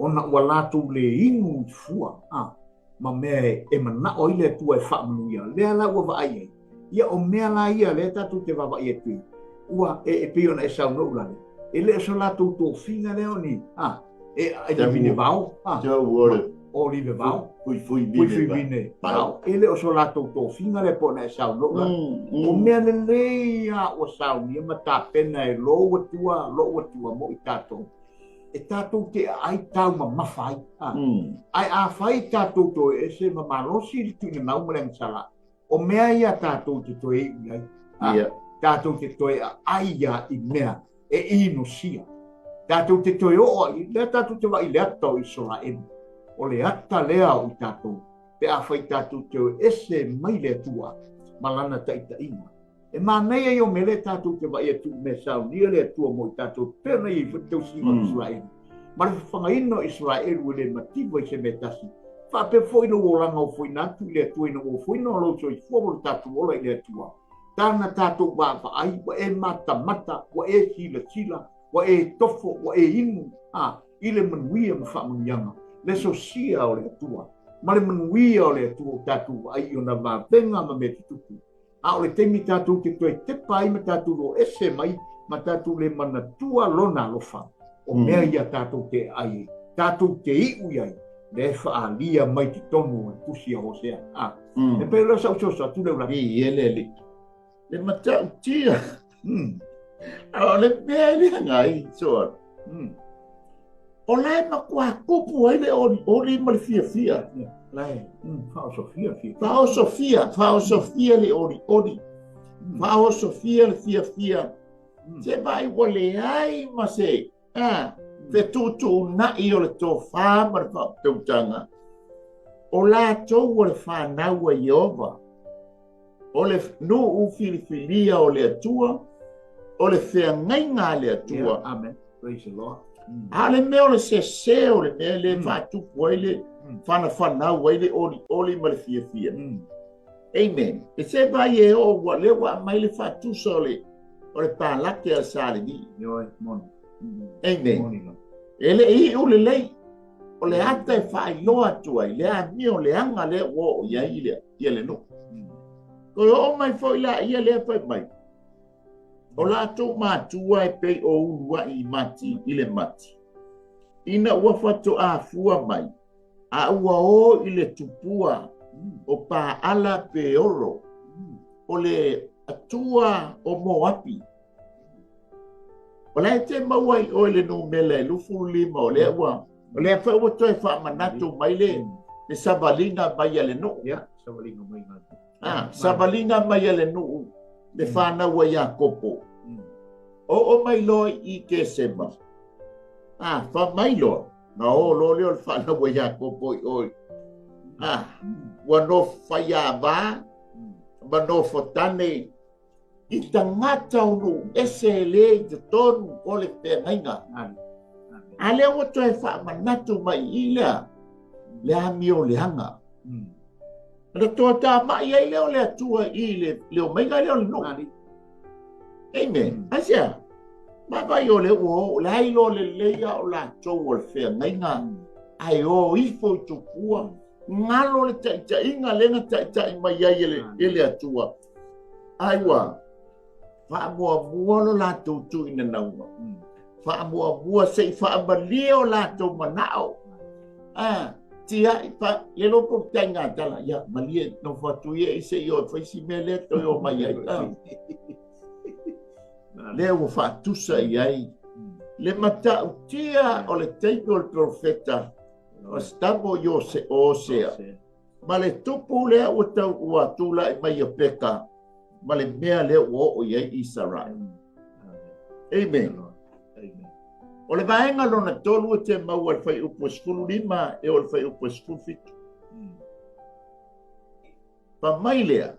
Ona ua lato le ingu fua. Ma mea e mana o i le tua e whaamanu ia. Lea la ua wa ai. Ia o mea la ia le tatu te wawa ia tui. Ua e piona e sauna ulane. E le so lato tō whinga leo ni. E te vine vau. O li le vau. Fui vine vau. E le o so lato tō whinga le pona e sauna ulane. O mea le leia o sauni. Ma tā pena e lo watua mo i tātou. E tātou te ai tau ma mawhai. Ai a whai tātou to e se ma marosi li tūna naumare sala. O mea ia tātou te toe i ai. Tātou te toe ai ia i mea e ino sia. Tātou te toe o ai, lea tātou te wa i lea tau i sola enu. O le ata lea o i tātou. Pe a whai tātou te o ese mai lea tua malana taita inga. E mānei ai o mele tātou te vai e tu me sau nia le tua mo i tātou pēna i whatau sima Israel. Ma le whangaino Israel ua le matiwa i se me tasi. Whape whoino o langa o whoinatu le tua ina o whoino o loto i whoa tātou ola i le tua. Tāna tātou wā whaai, wa e mata, wa e sila, wa e tofo, wa e inu. I le manuia ma whamangianga. Le so sia o le tua. Ma le manuia o le tua tātou ai o na wā venga ma me tutu. A o le teimi tātou te toi te pai ma tātou lo ese mai ma tātou le mana tua lona lofa. O mea ia tātou te ai. Tātou te iu iai. Le wha lia mai ti tonu e pusi a hosea. E pēra sa usosa tu leu la. Ele. Le matau tia. O le mea lia ngai soa. O lai ma kua kupu ai le ori ma le fia. Lai, Fao Sofia le ori. Fao Sofia le fia. Se vai wale ai ma se. Te tutu na i o le tō whā ma le whautautanga. O la tōu o le whānau a Iova. O le nu u filifilia o le atua. O le whea ngainga le atua. Amen. Praise the Lord. A le mea o le se o le mea le whātupu ai le whanau ai le oli ma le fia. Amen. E se vai e o wa le wa mai le whātusa o le pālake a sālini. Amen. Ele I o le lei. O le ata e whaailoa tuai. Le a mi o le anga le o ia i le no. Ko o mai fo ila ia le pai mai. O la tō mātua e pei o urua i le mati. Ina ua whato a fua mai. A ua o I le tupua o pā ala pe oro. O le atua o Moapi. O le te maua I o le no mele lufu lima o le ua. O le wha ua toi wha manatu mai le sabalinga mai ale no. Sabalinga mai ngatu. Sabalinga mai ale no. Le whanau a Iakopo. O mai loa I ke sema. Wha mai loa. Na o lo leo le whanau a Iakopo I oi. Wano whaiava. Wano whotane. I tangata unu ese le I te tonu o le whengainga. A leo o toi wha manatu mai I lea. Lea mi o leanga. Le toa tā mai ai leo le atua I leo maiga leo le no. Amen. Asia. Ma vai o le o le ai lo le leia o la tau o le whengainga. Ai o ifo I tupua. ngalo le inga lenga mai ai ele atua. Aiwa, whaamua lo lātou tu ina naunga. Whaamua sei whaamalio lātou manao. Tia ipa, le lopo tai ngā tala, ia, malia no whatuia i se i o whaisi mea lea toi o mai ai. Lea ua whaatusa i ai. Le matau tia o le teiko o le profeta, o stamo i o se osea. Ma le tupu lea ua tau ua tula i mai o peka. Ma le mea lea ua o iai Israel. Amen. O le vaenga lona tolu e te mau al whai upo skulu lima e o le whai upo skulu fitu. Pa mai lea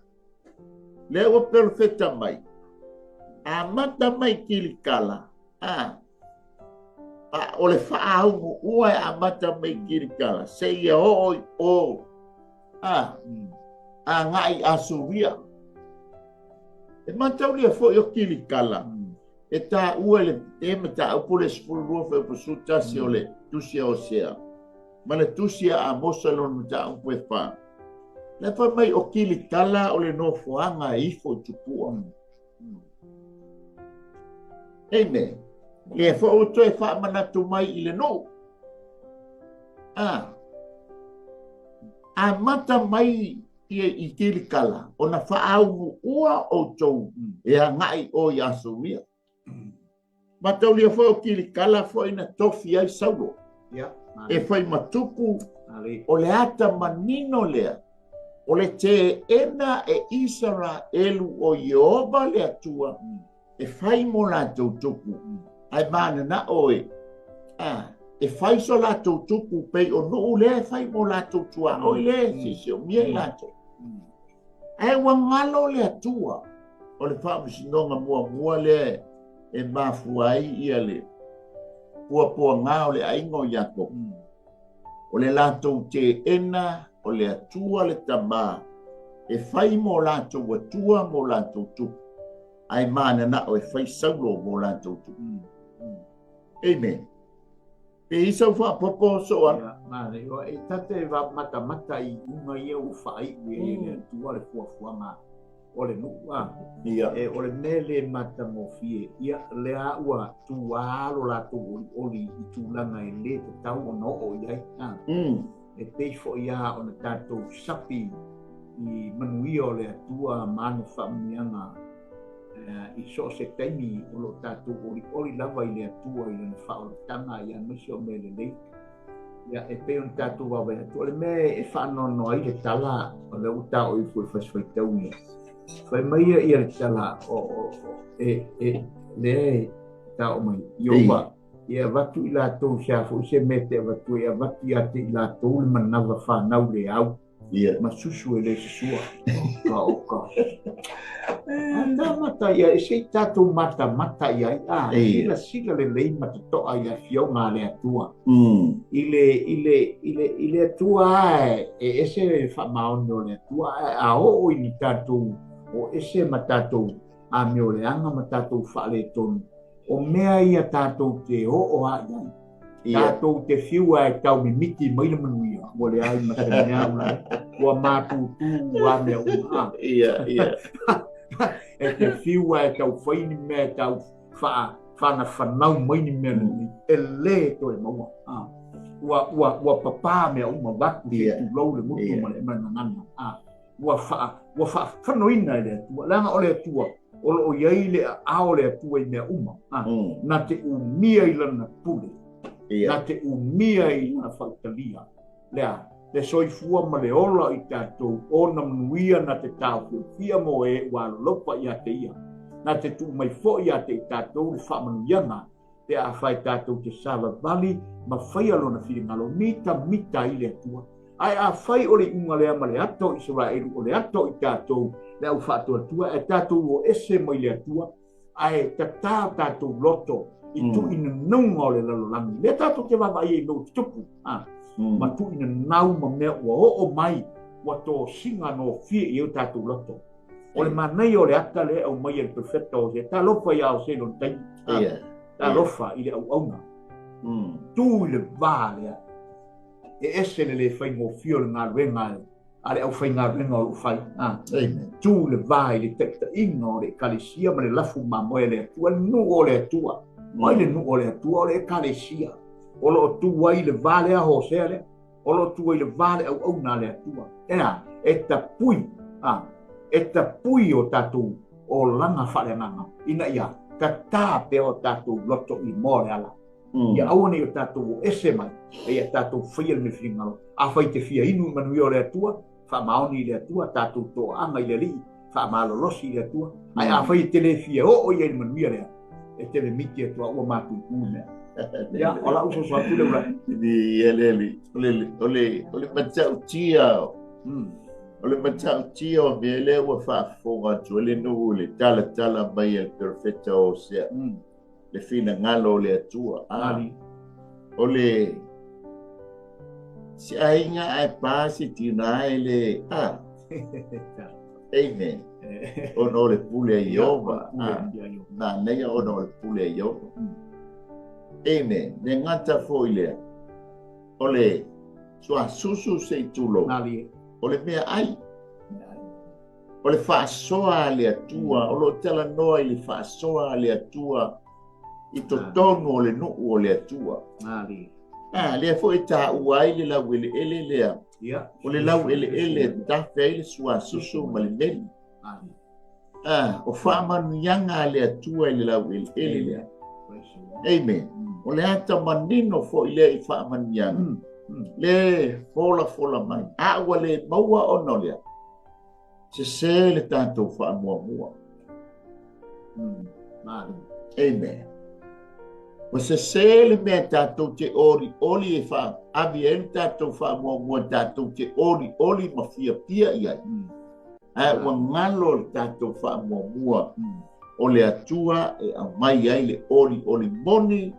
ua perfecta mai. A mata mai kili kala. O le whaahungu ua e a mata mai kili kala. Se ia o. A ngai asuria. E matau lia fo i o kili kala. E tā ua le teme tā upo le skulu rua whai upo sutasi o le tusia o sea. Ma le tusia a mosa lonu tā upo e wha. Le wha mai o kili kala o le no fuanga e ifo tupua. Amen. Le wha o toi wha manatu mai i le no. A mata mai i kili kala. O na wha au ua o tau. E a ngai o i asuria. Ma tau lia foi o kili kala foi na tofi ai saulo. E foi matupu o le ata manino lea. O le te ena e Isara elu o Yehova le atua. E fai mo la tau tupu. Ai mana na oe. E fai so la tau tupu pei o nuu lea e fai mo la tau tua. O le si o mia la tau. Ai wangalo le atua. O le whaamusinonga mua le e mafuai ia le pua ngā o le aingo iako. O le lātou te ena, o le atua le tamā. E whai mo lātou atua mo lātou tupu. Ai mana na o e whai saulo mo lātou tupu. Amen. E isa wha popo soa. Mane, e tate wa mata i unga ia u whai ue le atua le fuafuanga. O le nua, o le mele mata mofie, ia le a ua tu alo la tu oli i tu langa e le te tau o no o iai. E peifo ia o na tatou sapi i manui o le atua manu whamunianga i so se taimi o lo tatou oli lava i le atua i le whao tanga i anusio me le le. Ia e peo na tatou wawe atua le me e whaanono ai le tala o le uta o i fui fasfai tau ia. Fai mai ia le tala o le ta o mai iowa ia watu i lātou siafo se mete watu ia watu ia te i lātou le manawa whanau le au ma susu e le susua oka ata mata ia e sei tātou mata ia sila le lei mata toa ia fio ngā le atua i le atua e ese whamaone o le atua a o i ni tātou o ese matatou a meoleanga matatou whaale tonu. O mea ia tātou te o haia. Tātou te whiua e tau mi miki maile manuia. Mo le ai masemea ula. Ua mātūtū a mea ua. E te whiua e tau whaini mea tau whana whanau maini mea nui. E le to e maua. Ua papa mea uma watu te tu lau le mutu ma le manangana. Ua whanoina e le atua, langa o le atua, o iai le ao le atua i mea uma. Na te umia i lana pule, na te umia i lana whautalia. Lea, le soifua ma le ola i tātou, o na manuia na te tau, fia mo e walopa i a te ia. Na te tu mai fo i a te tātou, le whamanuianga, te a whai tātou te Sava Valley, ma whai alona whiringalo, mita i le atua. Ai a whai o le unga lea ma le ato i Israel o le ato i tātou le au whātua atua e tātou o ese mai le atua ai tātou loto i tu ina nunga o le lalolangi le tātou te wawai e no tupu ma tu ina nau ma mea ua o mai ua tō singa no fie i au tātou loto o le manei o le ata le au mai e le profeta o se tā lofa i au se no tai tā lofa i le au auna tu i le vā lea ese le fai mo fio ngā renga ale au fai ngā renga o fai Amen. tu le vai le te ingo le kalesia ma le lafu mamoe le atua nu o le atua mai le nu o le atua o le kalesia o lo tu wai le vale a hosea le o lo tu wai le vale au na le atua e ta pui o tatu o langa fale nanga ina ia ta pe o tatu loto I mo le ala ia au ni o tatu ese mai e tatu fia le finga a fai te fia inu manu o le atua fa maoni le atua tatu to anga le li fa malo losi le atua ai a fai te le fia o ia manu le e te le miti atua o matu une ya ola uso sa tu le ula Di ele ole matau tia ole matau tia o vele o fa fonga tole no le tala mai el perfetto se le fina ngalo le atua ali ole si ainga ai pasi tina ele amen ono le pule iova na nei ono le pule iova amen ne ngata foile ole sua susu se tulo ole mea ai ole fa soa le atua ole tala noa le fa soa le atua I to tonu o le nu o le atua le fo ita uai le lau ele lea o le lau ele tafe ele sua susu ma le meni o fa manuianga le atua le lau ele lea amen o le ata manino fo ile I fa manuianga le fola mai a ua le maua ono lea se le tanto fa mua amen o se le mea tatou te ori e wha avi e tatou wha mua tatou te ori ma fia pia iai. Ua ngalo le tatou wha mua o le atua e au mai ai le ori moni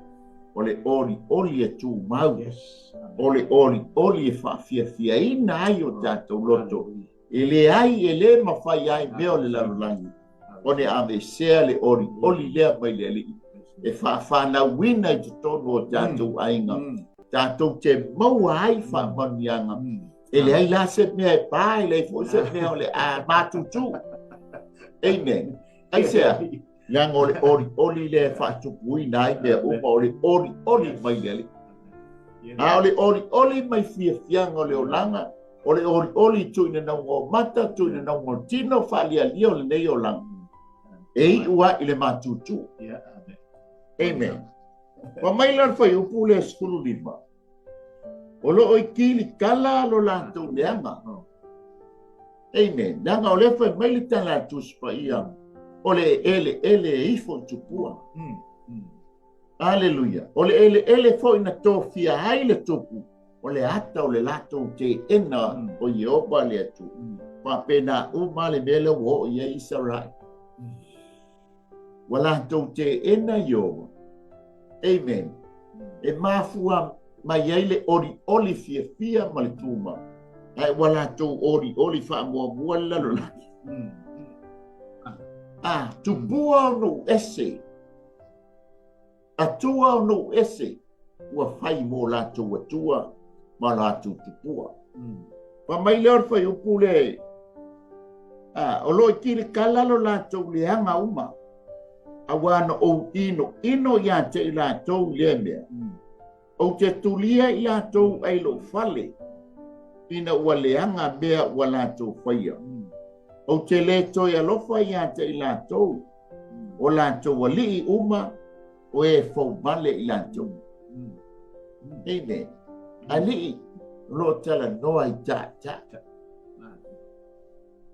o le ori e tu mau. O le ori e wha fia ina ai o tatou loto. E le ai e le mawhai ai mea o le lalulangi. O ne ave sea le ori lea mai le li. E whana wina I te tono o tātou ainga. Tātou te maua ai whamanianga. E le ai la set mea e pāi, le fo set mea o le mātutu. Amen. Ai sea, yang o le ori le whatupu ina ai mea uma o le ori mai le li. O le ori mai fianga o le olanga. O le ori tuina na ngō mata, tuina na ngō tino whalia lia o le nei o langa. E ua I le mātutu. Amen. Wa mai lan fai upu le skulu lima. O lo oi kili kala lo lantou leanga. Amen. Nanga o le fai mai le tala tuspa ia. O le ele ifo tupua. Aleluia. O le ele fo ina tofia hai le tupu. O le ata o le latou te ena o Yehowa le atu. Pa pena uma le mele wo ia Israel. Wala tau te ena Yehowa. Amen. E mafua mai ai le ori fia ma le tuma. Ai wala tau ori wha mua lalo laki. Tupua no ese. Atua no ese. Ua fai mo la tau atua ma la tau tupua. Pa mai leo fai upule. O loi kiri kalalo la tau leanga uma. Awana o ino ya te I la tau lemea. O te tulia I la tau ai lo fale. Ina ua leanga mea ua la tau whaia. O te le toi alofa ya te I la tau. O la tau wali uma o e fau male I la tau. Amen. Ali lo tala noa I ta.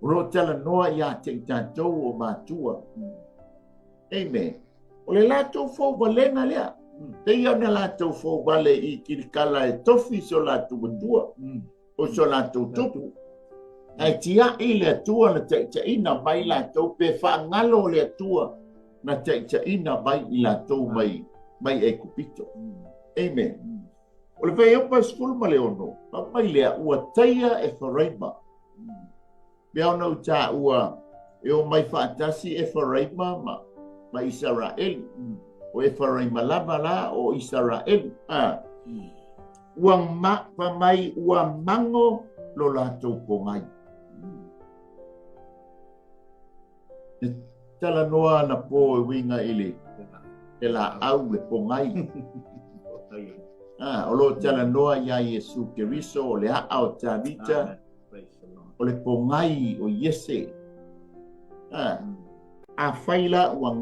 Lo tala noa ya te tau o matua. Amen. O le latou fau valenga lea. Te ia na latou fau vale I kirikala e tofi so latou matua. O so latou tupu. Ai tia I le atua na te ina mai latou pe whaangalo le atua na te ina mai I latou mai e kupito. Amen. O le vei opa skulu ma le ono. Mai lea ua taia e wharaima. Mea ono ta ua e o mai whaatasi e wharaima ma Israel. O e wharai malama la o Israel. Pamai ua mango lo lātou pongai. Tala noa na po winga ili. E la au le pongai. O lo tala noa ia Yesu Keriso o le aa o tāwita. O le pongai o Yese. A whaila ua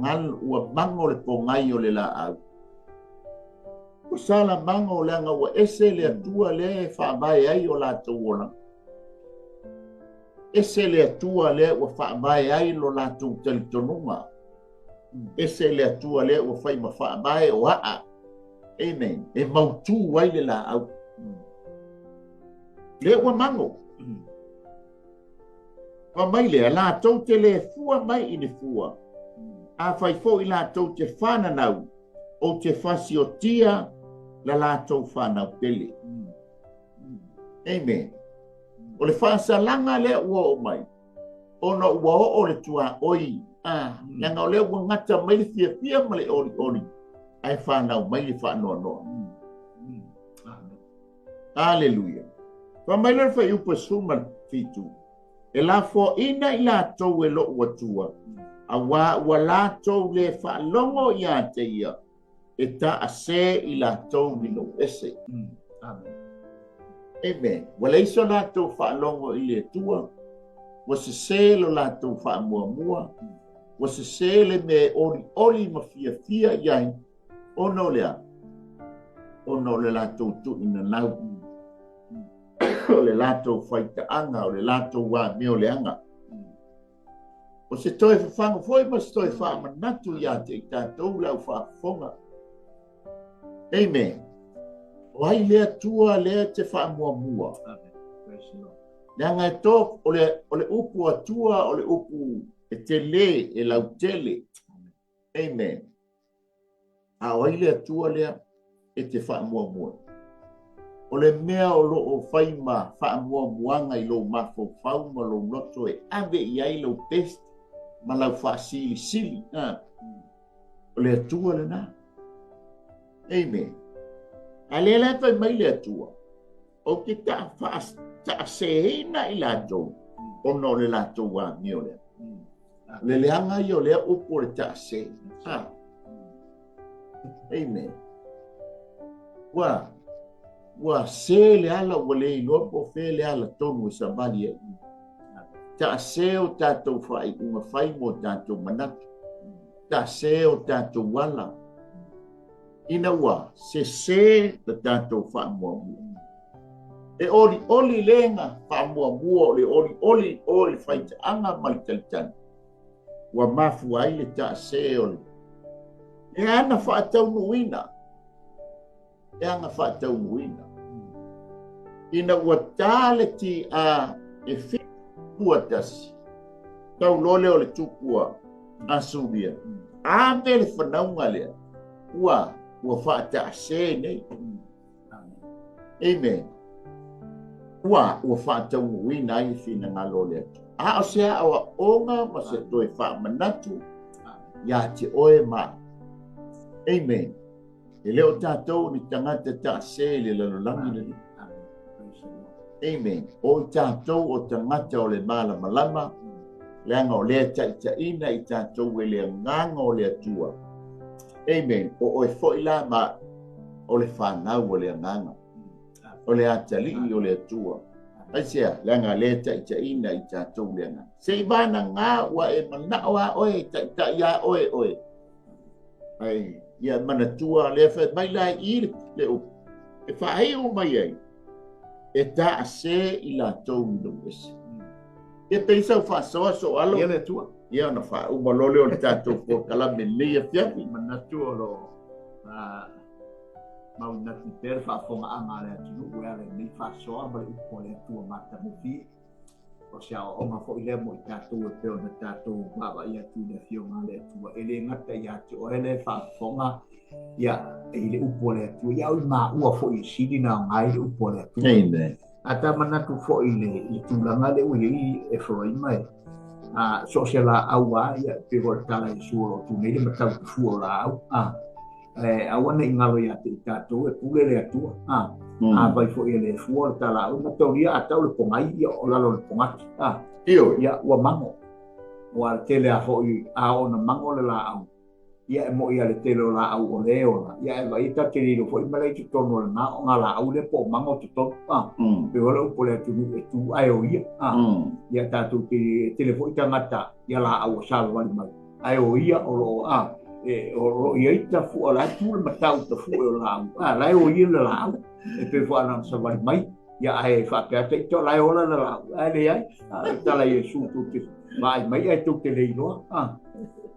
mango le pongai o le la au. O sala mango o leanga ua ese le atua le whaamai ai o lātou ona. Ese le atua le ua whaamai ai lo lātou talitonunga. Ese le atua le ua whaima whaamai o aa. Amen. E mautu ai le la au. Le ua mango. Wa mai le lātou te le fua mai i le fua. A whaifo i lātou te whananau o te whasiotia la lātou whanau pele. Amen. O le whaasalanga le ua o mai. O na ua o le tua oi. Nanga o le ua ngata mai le fia ma le ori. Ai whanau mai le whanoa noa. Aleluia. Wa mai le whai upa suma fitu. E la fo ina i lātou e lo ua tua. A ua lātou le whaalongo i a te ia. E ta a se i lātou ni no ese. Amen. Wa leiso lātou whaalongo i le tua. Wa se lo lātou whaamua mua. Wa se le me ori ma fia iai. Ono lea. Ono le lātou tu ina nau. O le lātou whaitaanga, o le lātou wā meo leanga. O se toi whawhanga foi, ma se toi whamanatu ia te i tātou lau whafonga. Amen. O hai lea tua lea te whamua mua. Leanga e tō, o le upu atua, o le upu e te le, e lau tele. Amen. A o hai lea tua lea e te whamua mua. O le mea o lo o whaima whaamua muanga i lo mafo whau ma lo noto e ave i ai lo test ma lau whaasili sili. O le atua le nā. Amen. A le la whai mai le atua. O ke ta seheina i lātou. O no le lātou wā mio lea. Le leanga i o lea upo le ta se. Amen. Wa se le ala wa le ino po fe le ala tonu sa bali e. Ta se o tatou fai uma fai mo tatou manatu. Ta se o tatou wala. Ina wa se le tatou fa mo. E oli lenga fa mo le oli fai te anga mal teltan. Wa mafu ai le ta se oli. E ana fa tau nuina. E anga whātau muina. Ina ua tāle ti a e whipua tasi. Tau lole o le tupua a subia. A me le whanaunga lea. Ua whāta se nei. Amen. Ua whātau muina i whina ngā lole atu. A o sea awa onga ma se toi whāmanatu. Ia te oe mā. Amen. E leo tātou ni tangata ta se le lalolangi ni. Amen. O tātou o tangata o le mala malama. Leanga o lea taitaina i tātou e lea nganga o lea tua. Amen. O e foila ma o le whanau o lea nganga. O lea talii o lea tua. Aisea, leanga lea taitaina i tātou lea nganga. Se ibana ngā wa e manawa oe taita ia oe. Ai. Ia mana tua le fa mai la I le o e fa ai o mai ai e ta se I la tou no ese e pensa fa so alo ia le tua ia na fa o malole o ta tou ko kala me le fia mana tua lo ma una per fa fonga anga le tu ua le ni fa so a le o le tua mata mo fi o sia o ma fo ile mo tātou e peo na tātou baba ia tu le fio ngā le tua e le ngata ia te o ele whaafonga ia e le upo le tua ia ui mā ua fo I sidi na ngai le upo le tua a ta manatu fo I le I tūlanga le ui e whai mai so se la aua ia pe o tala I sua o tu nei le matau tu fua la au awana ingalo ya te tatou e pule le atua vai fo ele fuo ta la una toria ata le pongai o la lo pongaki ia ua mango wa tele a fo a ona mango le la au ia mo ia le tele la au o le ona ia vai ta te ro fo mai te tono na nga la au le po mango te to pe wala po le tu ai o ia tatou te telefo ita ngata ia la au sa wali mai ai o ia o lo o ia ita fu ala tu le matau te fu o la la o ia le la e pe fo ana sa vai mai ia ai fa pe te to la o la la ai ai ta la yesu tu te mai mai ai tu te le no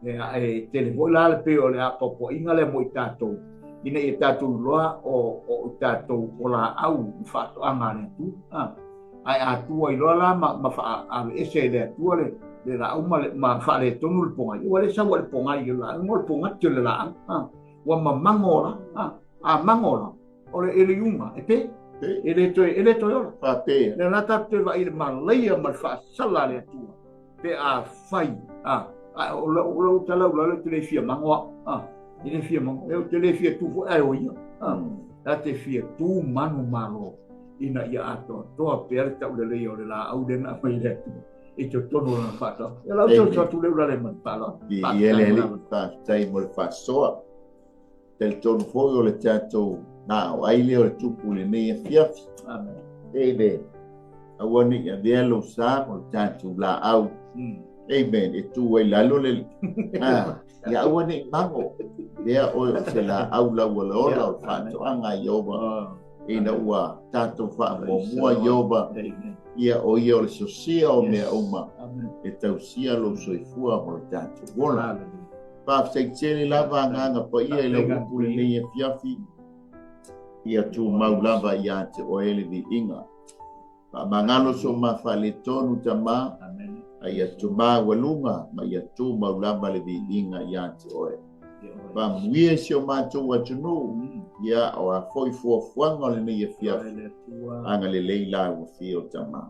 e te le vo la le pe o le a popo inga le mo tatou ina e tatou loa o tatou o la au fa to anga le tu ai a tu ai loa ma fa a ese le tu le la uma ma fa le tonu le ponga i wale sa wale ponga i la mo ponga te le la wa ma mangola mangola o le ele uma e pe ele to yo fa pe le la ta te va i ma leia ma fa sala le tu pe a fai o lo tala o te le fia mango ele fia mango e te le fia tu fo ai o ia la te fia tu manu malo ina ia ato to a pe ta le le o le la au de na mai le tu e te tono na fata. E la uto tu le ura le mantala. I ele fa tai mo fa soa. Tel tono fogo le tato na o ai le o tupu le ne fiaf. Amen. Amen. Awani ya bielo sa mo tato la au. Amen. E tu ai la lo le. Ya awani mango. Dia o se la au la wala ola o fa to anga yoba. Ina ua tato fa mo mua yoba. Ia o ia o le sosia o mea uma e tausia lo soifua mo le tatu wola pa fseitele lava nganga pa ia i le upule le ia fiafi ia tu mau lava ia te o ele vi inga pa mangalo so ma fale tonu tama ia tu ma walunga ma ia tu mau lava le vi inga ia te oe pa muie si o mātou atunu ia o a foi fuafuanga le ia fiafi anga le leila o fio tama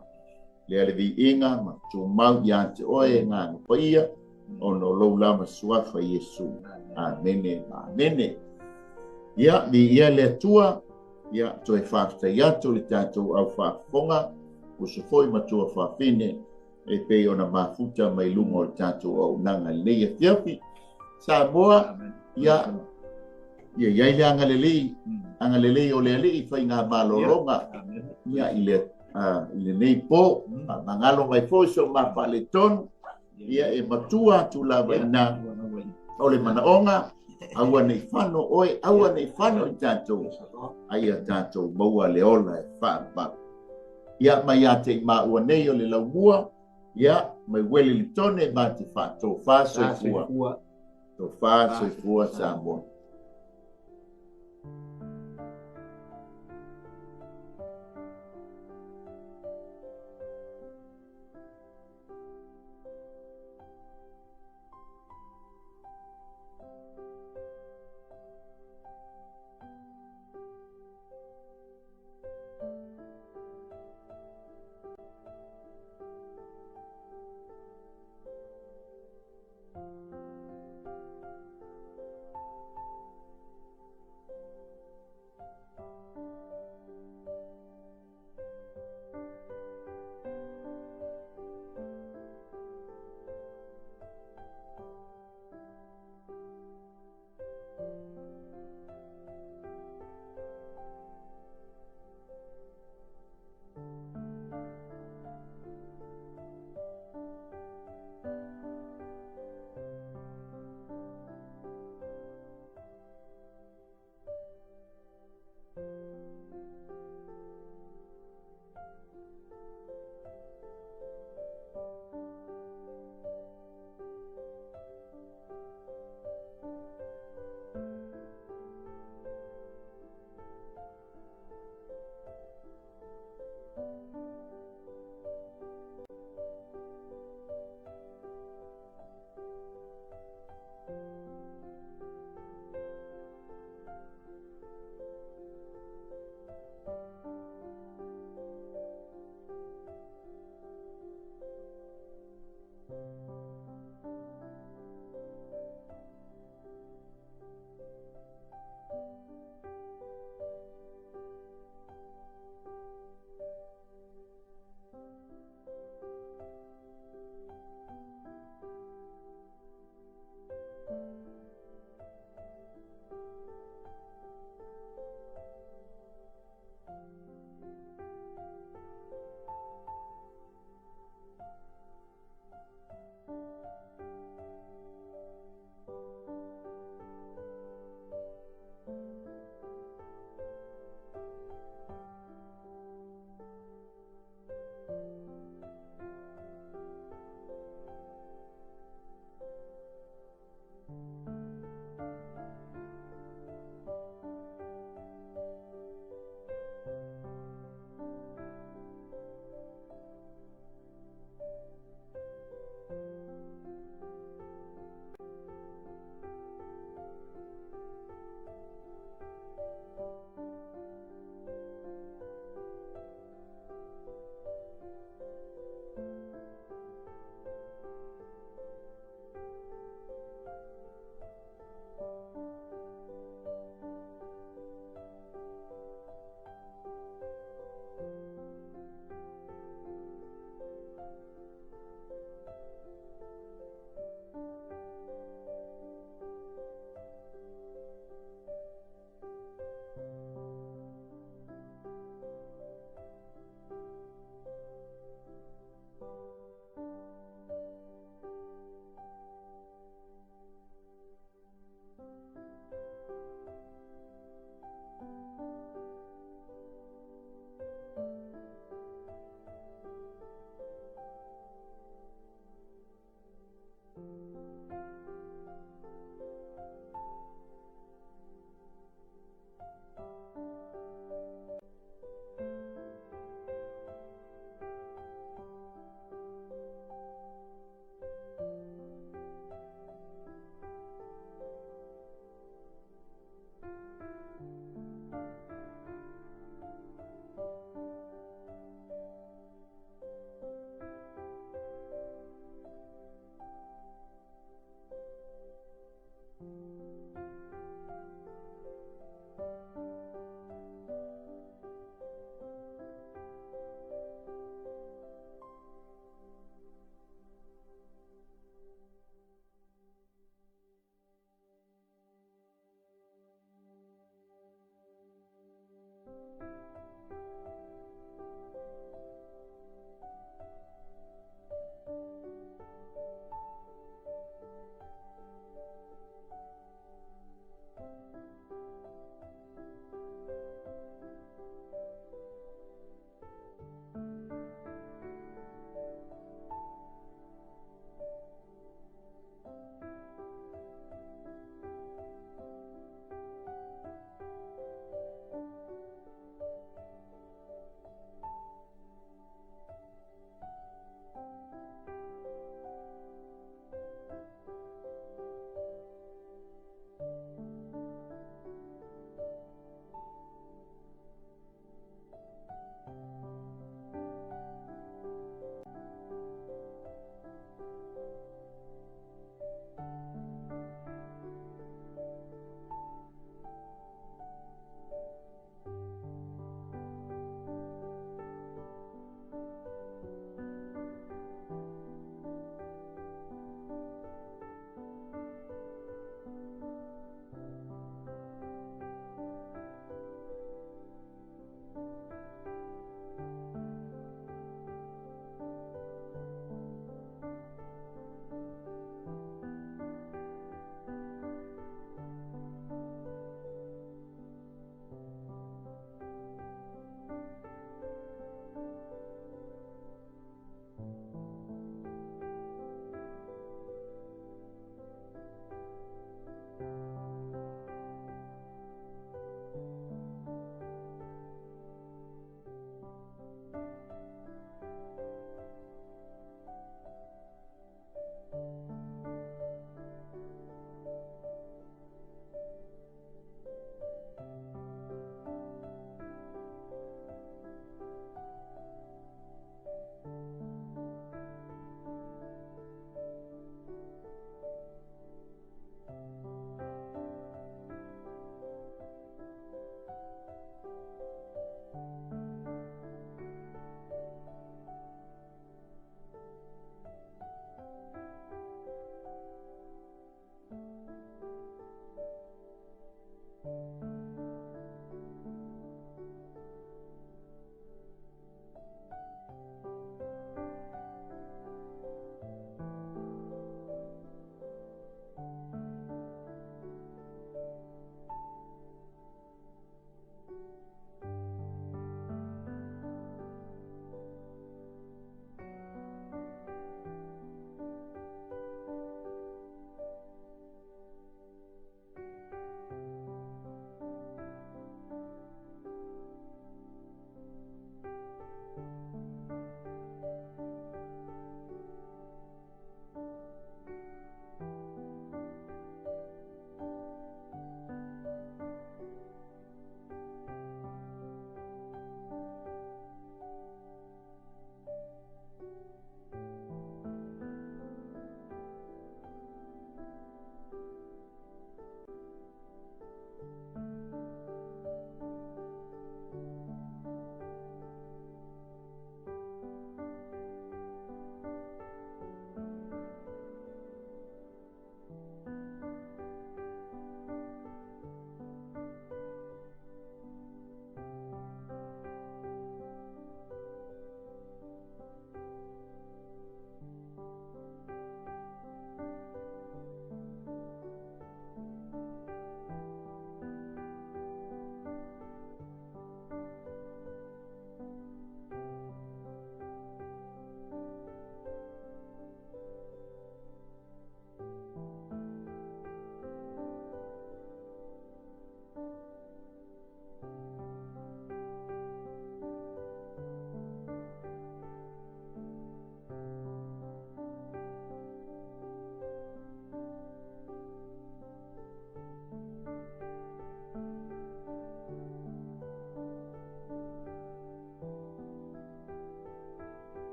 le ale vi inga ma tu mau ia te oe ngā paia o no lo lama suafa Yesu amene amene ia vi ia le tua ia to e fafta ia to le tatou au fafonga o se foi ma tua fafine e pe ona mafuta mai lungo le tatou au nanga le ia fiafi sa moa ia ia le anga le o le ali fai ngā malolonga ia ile nei po mangalo mai fo so ma fale ton ia e matua tu la na o le manaonga aua nei fano oe aua nei fano i tatou ai a tatou maua le ola e fa ia mai a te ma ua nei o le laumua ia mai wele li tone ma te fa to fa so fua sa mo